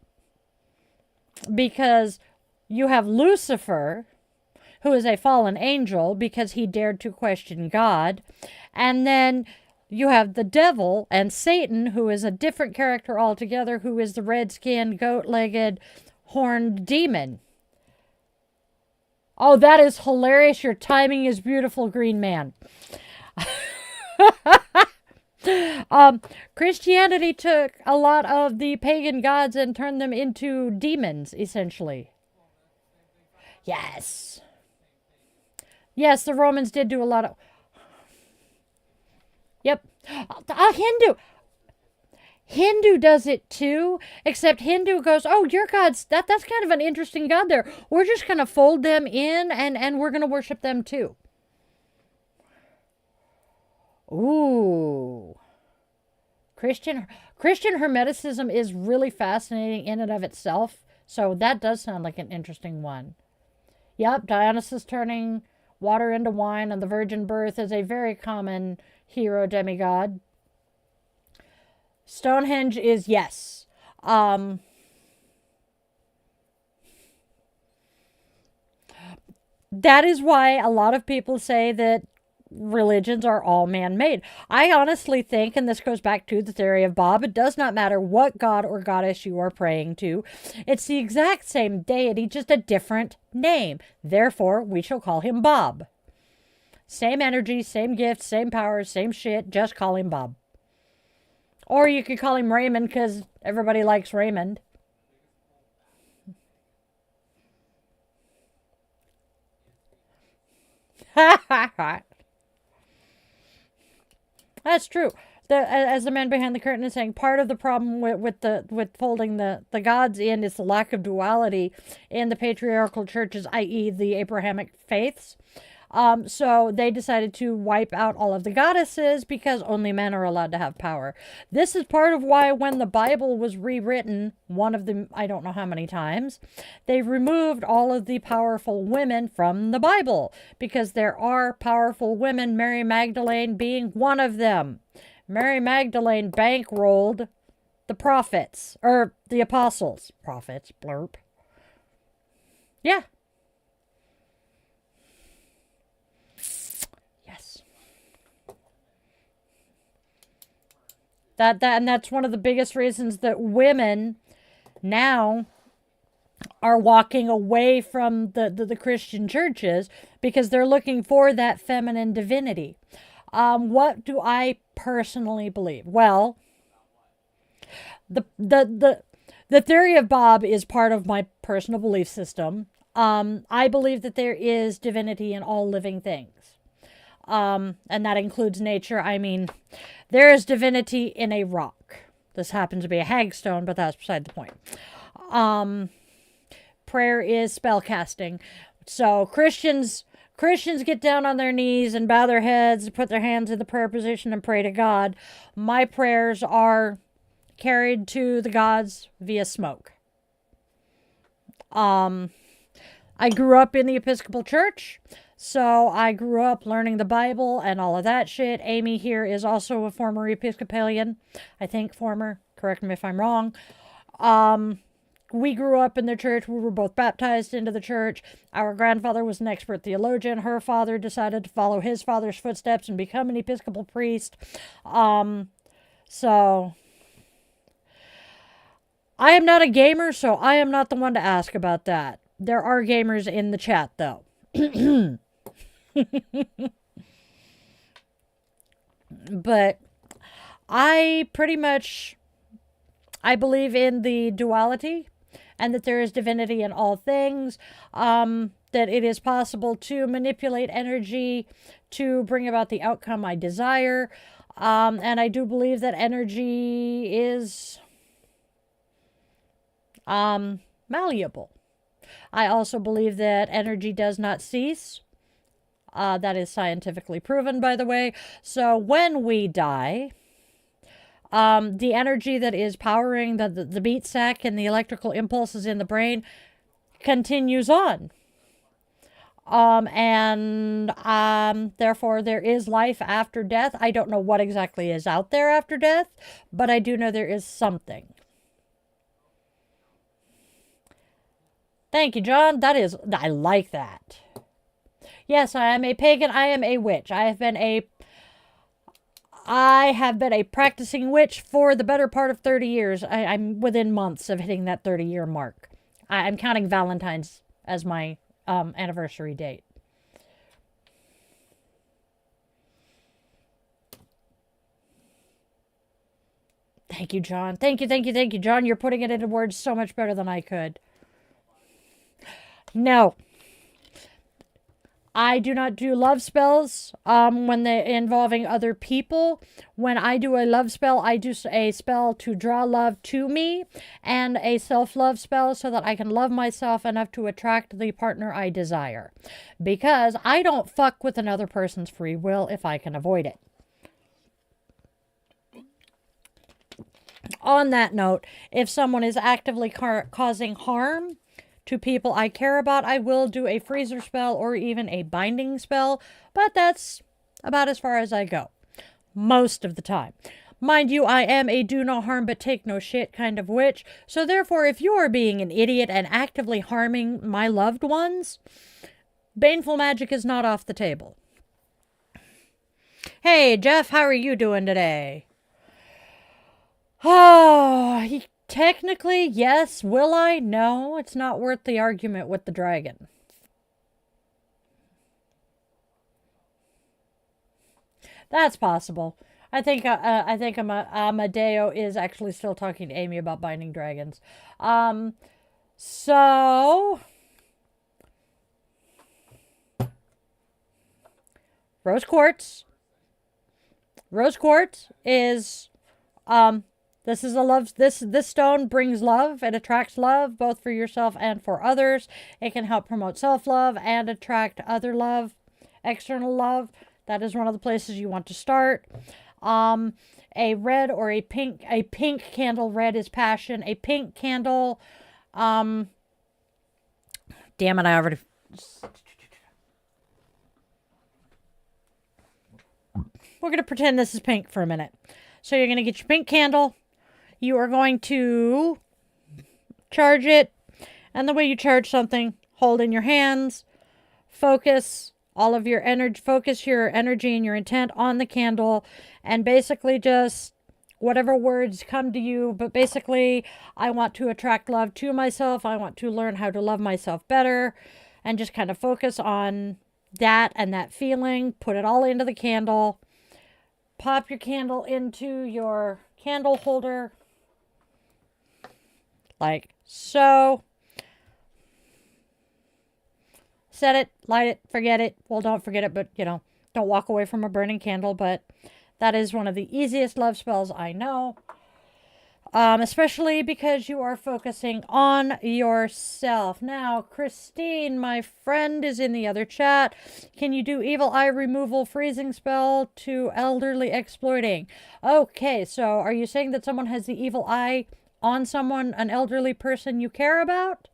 Because you have Lucifer, who is a fallen angel because he dared to question God, and then you have the devil and Satan, who is a different character altogether, who is the red-skinned, goat-legged, horned demon. Oh, that is hilarious. Your timing is beautiful, green man. Christianity took a lot of the pagan gods and turned them into demons, essentially. Yes. Yes, the Romans did do a lot of... Yep. A Hindu. Hindu does it too, except Hindu goes, oh, your God's, that's kind of an interesting God there. We're just going to fold them in and we're going to worship them too. Ooh. Christian Hermeticism is really fascinating in and of itself. So that does sound like an interesting one. Yep, Dionysus turning water into wine and the virgin birth is a very common hero demigod. Stonehenge is yes. That is why a lot of people say that religions are all man-made. I honestly think, and this goes back to the theory of Bob, it does not matter what god or goddess you are praying to. It's the exact same deity, just a different name. Therefore, we shall call him Bob. Same energy, same gifts, same powers, same shit, just call him Bob. Or you could call him Raymond because everybody likes Raymond. That's true. As the man behind the curtain is saying, part of the problem with folding the gods in is the lack of duality in the patriarchal churches, i.e. the Abrahamic faiths. So they decided to wipe out all of the goddesses because only men are allowed to have power. This is part of why when the Bible was rewritten, one of them, I don't know how many times, they removed all of the powerful women from the Bible because there are powerful women, Mary Magdalene being one of them. Mary Magdalene bankrolled the prophets, or the apostles. Prophets, blurb. Yeah. And that's one of the biggest reasons that women now are walking away from the Christian churches because they're looking for that feminine divinity. What do I personally believe? Well, the theory of Bob is part of my personal belief system. I believe that there is divinity in all living things. And that includes nature. I mean, there is divinity in a rock. This happens to be a hagstone, but that's beside the point. Prayer is spell casting. So Christians get down on their knees and bow their heads, put their hands in the prayer position and pray to God. My prayers are carried to the gods via smoke. I grew up in the Episcopal Church. So I grew up learning the Bible and all of that shit. Amy here is also a former Episcopalian. I think former. Correct me if I'm wrong. We grew up in the church. We were both baptized into the church. Our grandfather was an expert theologian. Her father decided to follow his father's footsteps and become an Episcopal priest. So I am not a gamer, so I am not the one to ask about that. There are gamers in the chat, though. But I believe in the duality and that there is divinity in all things, that it is possible to manipulate energy to bring about the outcome I desire. And I do believe that energy is malleable. I also believe that energy does not cease. That is scientifically proven, by the way. So when we die, the energy that is powering the beat sac and the electrical impulses in the brain continues on. Therefore, there is life after death. I don't know what exactly is out there after death, but I do know there is something. Thank you, John. I like that. Yes, I am a pagan. I am a witch. I have been a practicing witch for the better part of 30 years. I'm within months of hitting that 30-year mark. I'm counting Valentine's as my anniversary date. Thank you, John. Thank you, John. You're putting it into words so much better than I could. No. I do not do love spells when they're involving other people. When I do a love spell, I do a spell to draw love to me and a self-love spell so that I can love myself enough to attract the partner I desire. Because I don't fuck with another person's free will if I can avoid it. On that note, if someone is actively causing harm to people I care about, I will do a freezer spell or even a binding spell, but that's about as far as I go most of the time. Mind you, I am a do no harm but take no shit kind of witch, so therefore if you are being an idiot and actively harming my loved ones, baneful magic is not off the table. Hey Jeff, how are you doing today? Oh, technically, yes. Will I? No, it's not worth the argument with the dragon. That's possible. I think Amadeo is actually still talking to Amy about binding dragons. So rose quartz. Rose quartz is this is a love. This stone brings love. It attracts love both for yourself and for others. It can help promote self-love and attract other love, external love. That is one of the places you want to start. A red or a pink candle. Red is passion. A pink candle. Damn it! I already. We're gonna pretend this is pink for a minute. So you're gonna get your pink candle. You are going to charge it. And the way you charge something, hold in your hands, focus all of your energy, focus your energy and your intent on the candle, and basically just whatever words come to you. But basically, I want to attract love to myself. I want to learn how to love myself better, and just kind of focus on that and that feeling. Put it all into the candle. Pop your candle into your candle holder. Like so. Set it, light it, forget it. Well, don't forget it, but, don't walk away from a burning candle. But that is one of the easiest love spells I know. Especially because you are focusing on yourself. Now, Christine, my friend, is in the other chat. Can you do evil eye removal freezing spell to elderly exploiting? Okay, so are you saying that someone has the evil eye on someone, an elderly person you care about?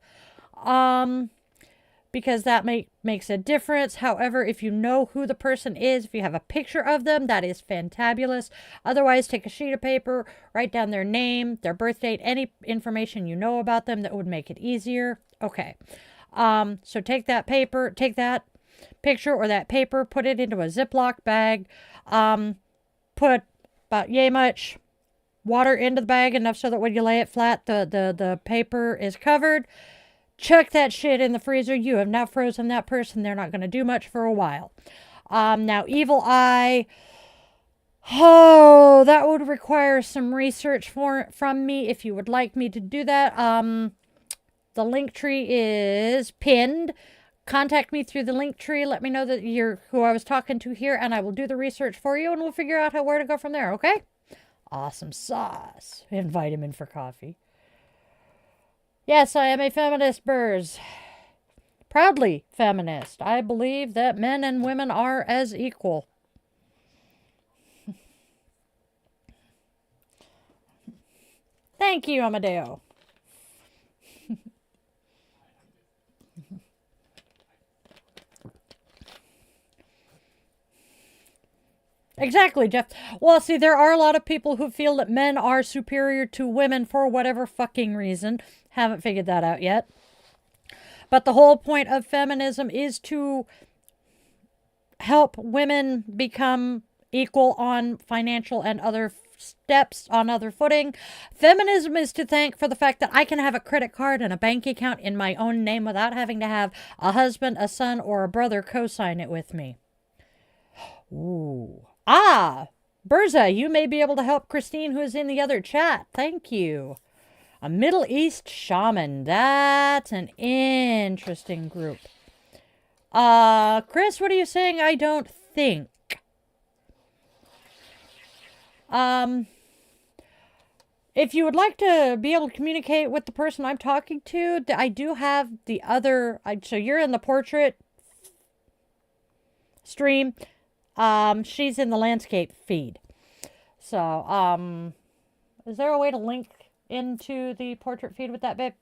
Because that makes a difference. However, if you know who the person is, if you have a picture of them, that is fantabulous. Otherwise, take a sheet of paper, write down their name, their birth date, any information you know about them that would make it easier. Okay. So take that picture or that paper, put it into a Ziploc bag, put about yay much water into the bag, enough so that when you lay it flat, the paper is covered. Chuck that shit in the freezer. You have now frozen that person. They're not going to do much for a while. Now, evil eye. Oh, that would require some research from me if you would like me to do that. The link tree is pinned. Contact me through the link tree. Let me know that you're who I was talking to here, and I will do the research for you, and we'll figure out where to go from there, okay? Awesome sauce. Invite him in for coffee. Yes, I am a feminist, Burrs. Proudly feminist. I believe that men and women are as equal. Thank you, Amadeo. Exactly, Jeff. Well, see, there are a lot of people who feel that men are superior to women for whatever fucking reason. Haven't figured that out yet. But the whole point of feminism is to help women become equal on financial and other steps, on other footing. Feminism is to thank for the fact that I can have a credit card and a bank account in my own name without having to have a husband, a son, or a brother co-sign it with me. Ooh. Ah, Berza, you may be able to help Christine, who is in the other chat. Thank you. A Middle East shaman. That's an interesting group. Chris, what are you saying? I don't think. If you would like to be able to communicate with the person I'm talking to, I do have the other. So you're in the portrait stream. She's in the landscape feed. So, is there a way to link into the portrait feed with that, babe?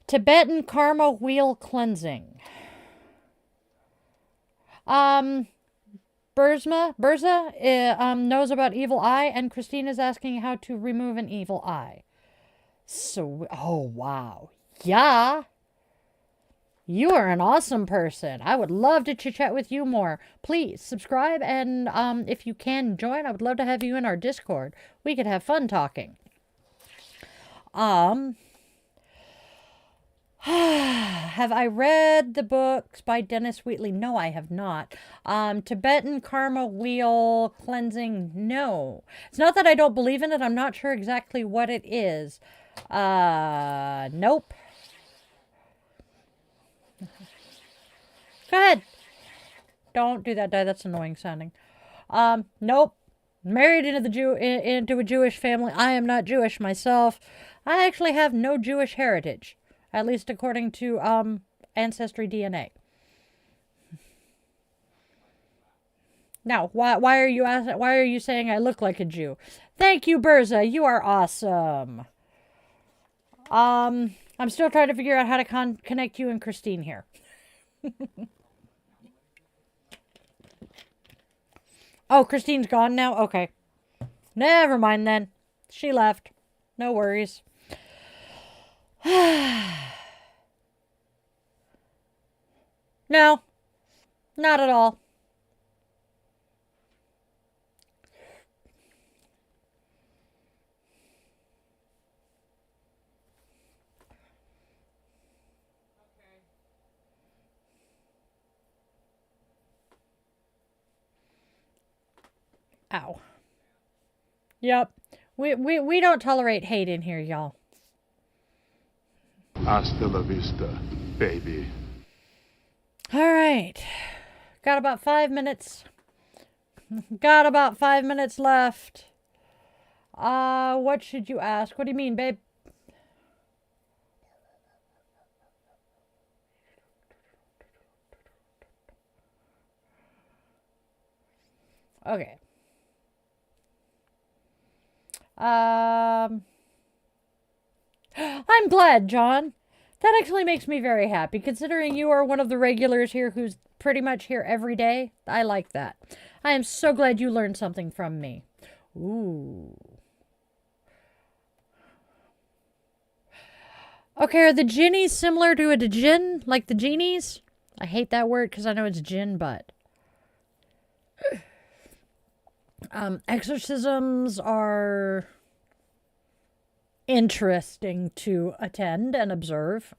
Tibetan Karma Wheel Cleansing. Berza knows about evil eye, and Christine is asking how to remove an evil eye. So, oh wow. Yeah. You are an awesome person. I would love to chit-chat with you more. Please subscribe, and if you can join, I would love to have you in our Discord. We could have fun talking. Have I read the books by Dennis Wheatley? No, I have not. Tibetan Karma Wheel Cleansing? No. It's not that I don't believe in it. I'm not sure exactly what it is. Nope. Go ahead. Don't do that, Di. That's annoying sounding. Nope. Married into a Jewish family. I am not Jewish myself. I actually have no Jewish heritage, at least according to Ancestry DNA. Now, why are you saying I look like a Jew? Thank you, Berza. You are awesome. I'm still trying to figure out how to connect you and Christine here. Oh, Christine's gone now? Okay. Never mind then. She left. No worries. No. Not at all. Ow. Yep. We don't tolerate hate in here, y'all. Hasta la vista, baby. All right. Got about 5 minutes. Got about 5 minutes left. What should you ask? What do you mean, babe? Okay. I'm glad, John. That actually makes me very happy, considering you are one of the regulars here who's pretty much here every day. I like that. I am so glad you learned something from me. Ooh. Okay, are the jinnies similar to a djinn? Like the genies? I hate that word because I know it's jinn, but... exorcisms are interesting to attend and observe.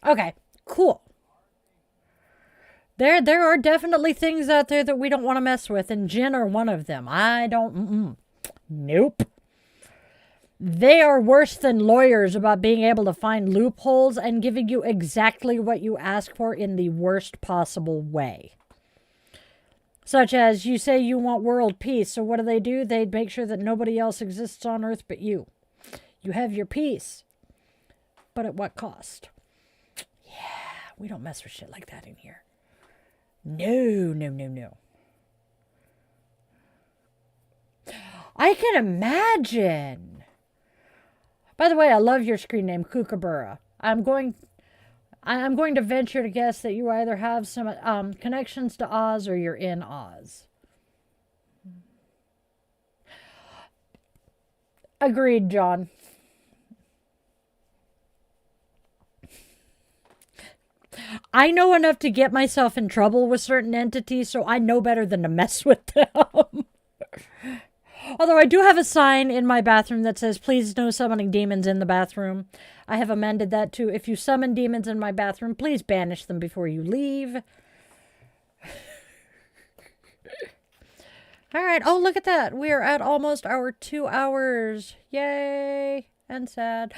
Okay, cool. There are definitely things out there that we don't want to mess with, and jinn are one of them. I don't... Nope. They are worse than lawyers about being able to find loopholes and giving you exactly what you ask for in the worst possible way. Such as, you say you want world peace, so what do? They make sure that nobody else exists on Earth but you. You have your peace. But at what cost? Yeah, we don't mess with shit like that in here. No, no, no, no. I can imagine. By the way, I love your screen name, Kookaburra. I'm going to venture to guess that you either have some connections to Oz or you're in Oz. Agreed, John. I know enough to get myself in trouble with certain entities, so I know better than to mess with them. Although I do have a sign in my bathroom that says, please no summoning demons in the bathroom. I have amended that to, if you summon demons in my bathroom, please banish them before you leave. All right. Oh, look at that. We are at almost our 2 hours. Yay. And sad.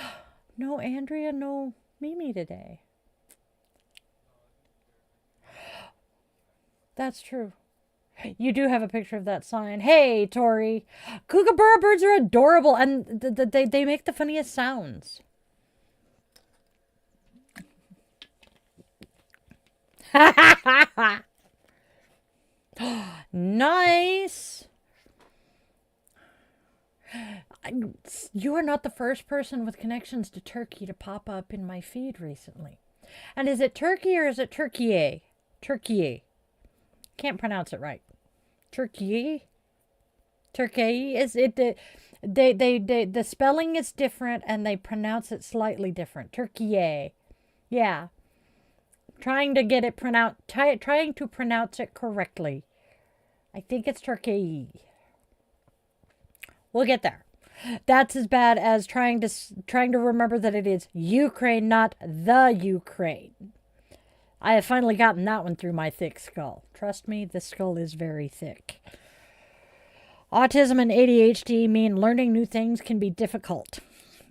No, Andrea, no. Mimi today. That's true. You do have a picture of that sign. Hey, Tori. Kookaburra birds are adorable, and they make the funniest sounds. Nice. You are not the first person with connections to Turkey to pop up in my feed recently. And is it Turkey or is it Turkey? Turkey. Can't pronounce it right. Turkey. Turkey is it? The spelling is different and they pronounce it slightly different. Turkey. Yeah. Trying to get it trying to pronounce it correctly. I think it's Turkey. We'll get there. That's as bad as trying to remember that it is Ukraine, not the Ukraine. I have finally gotten that one through my thick skull. Trust me, the skull is very thick. Autism and ADHD mean learning new things can be difficult.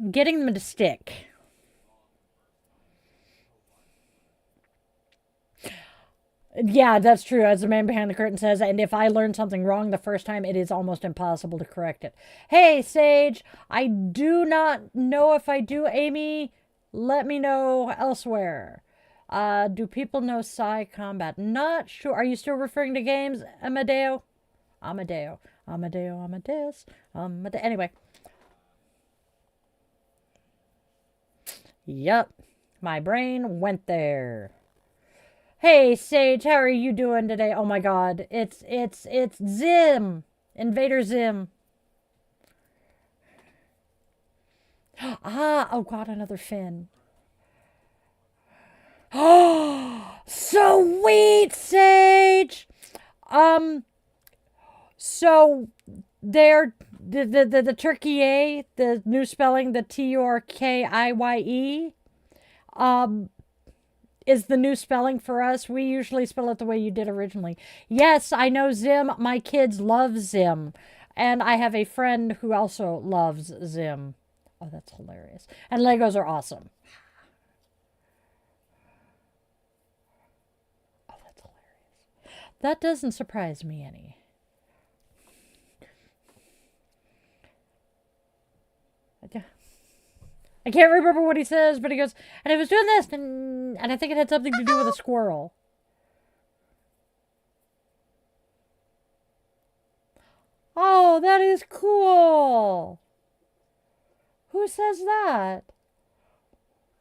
Getting them to stick. Yeah, that's true. As the man behind the curtain says, and if I learn something wrong the first time, it is almost impossible to correct it. Hey, Sage, I do not know if I do, Amy. Let me know elsewhere. Do people know Psi Combat? Not sure. Are you still referring to games, Amadeus. Anyway. Yep. My brain went there. Hey, Sage, how are you doing today? Oh my god. It's Zim. Invader Zim. Oh god, another fin. Oh, sweet, Sage. So they're the Turkey, the new spelling, the Turkiye, is the new spelling for us. We usually spell it the way you did originally. Yes, I know Zim. My kids love Zim. And I have a friend who also loves Zim. Oh, that's hilarious. And Legos are awesome. Oh, that's hilarious. That doesn't surprise me any. I can't remember what he says, but he goes, and I was doing this, and I think it had something to do with a squirrel. Oh, that is cool. Who says that?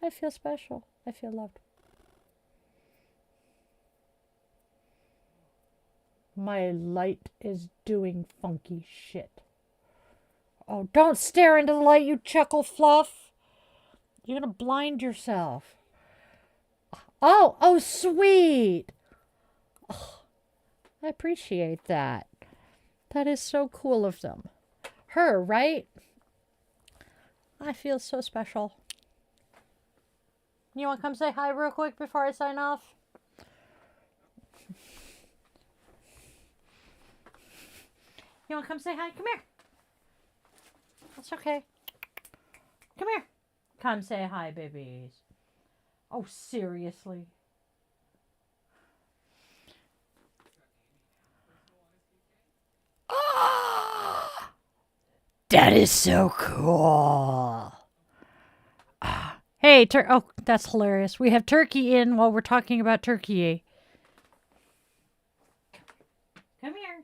I feel special. I feel loved. My light is doing funky shit. Oh, don't stare into the light, you chuckle fluff. You're going to blind yourself. Oh, sweet. Oh, I appreciate that. That is so cool of them. Her, right? I feel so special. You want to come say hi real quick before I sign off? You want to come say hi? Come here. That's okay. Come here. Come say hi, babies. Oh, seriously. Oh, that is so cool. Hey, oh, that's hilarious. We have Turkey in while we're talking about Turkey. Come here.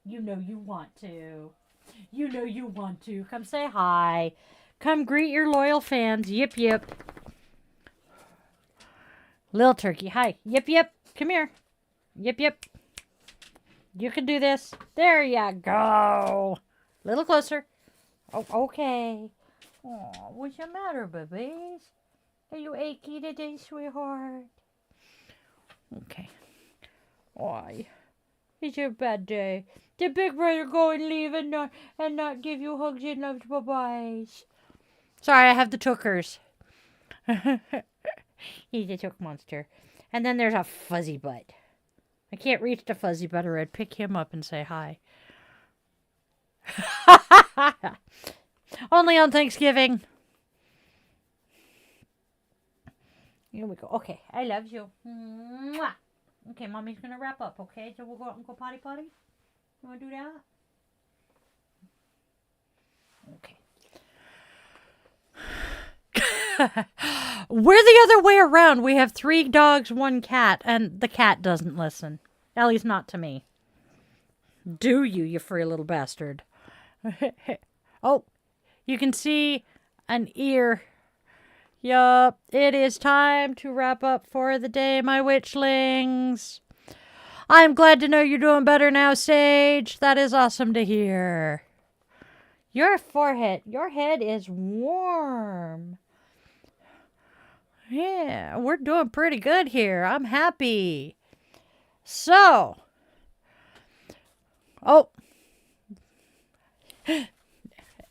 You know you want to. You know you want to. Come say hi. Come greet your loyal fans. Yip, yip. Little Turkey, hi. Yip, yip. Come here. Yip, yip. You can do this. There you go. A little closer. Oh, okay. Oh, what's the matter, babies? Are you achy today, sweetheart? Okay. Why? It's your bad day. Did Big Brother go and leave and not give you hugs and loves, bye-byes? Sorry, I have the tookers. He's a took monster. And then there's a fuzzy butt. I can't reach the fuzzy butt or I'd pick him up and say hi. Only on Thanksgiving. Here we go. Okay, I love you. Mwah. Okay, mommy's gonna wrap up, okay? So we'll go out and go potty potty. You wanna do that? Okay. We're the other way around. We have 3 dogs, 1 cat, and the cat doesn't listen. At least not to me. Do you, you free little bastard? Oh, you can see an ear. Yup, it is time to wrap up for the day, my witchlings. I'm glad to know you're doing better now, Sage. That is awesome to hear. Your forehead, your head is warm. Yeah, we're doing pretty good here. I'm happy. So, oh,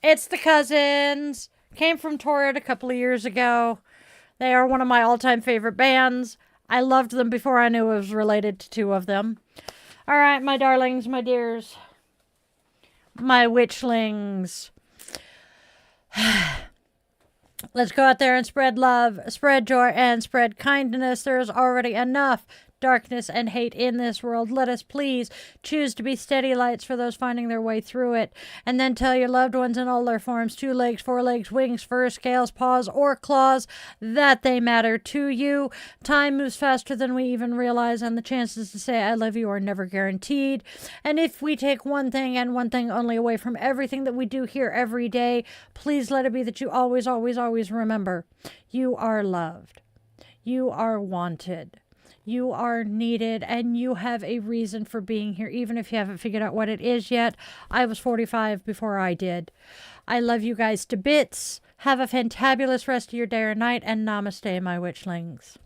it's the Cousins. Came from Torrid a couple of years ago. They are one of my all-time favorite bands. I loved them before I knew it was related to 2 of them. All right, my darlings, my dears, my witchlings. Let's go out there and spread love, spread joy, and spread kindness. There is already enough darkness and hate in this world. Let us please choose to be steady lights for those finding their way through it. And then tell your loved ones in all their forms, 2 legs, 4 legs, wings, fur, scales, paws, or claws, that they matter to you. Time moves faster than we even realize, and the chances to say I love you are never guaranteed. And if we take one thing and one thing only away from everything that we do here every day, please let it be that you always, always, always remember you are loved. You are wanted. You are needed, and you have a reason for being here, even if you haven't figured out what it is yet. I was 45 before I did. I love you guys to bits. Have a fantabulous rest of your day or night, and namaste, my witchlings.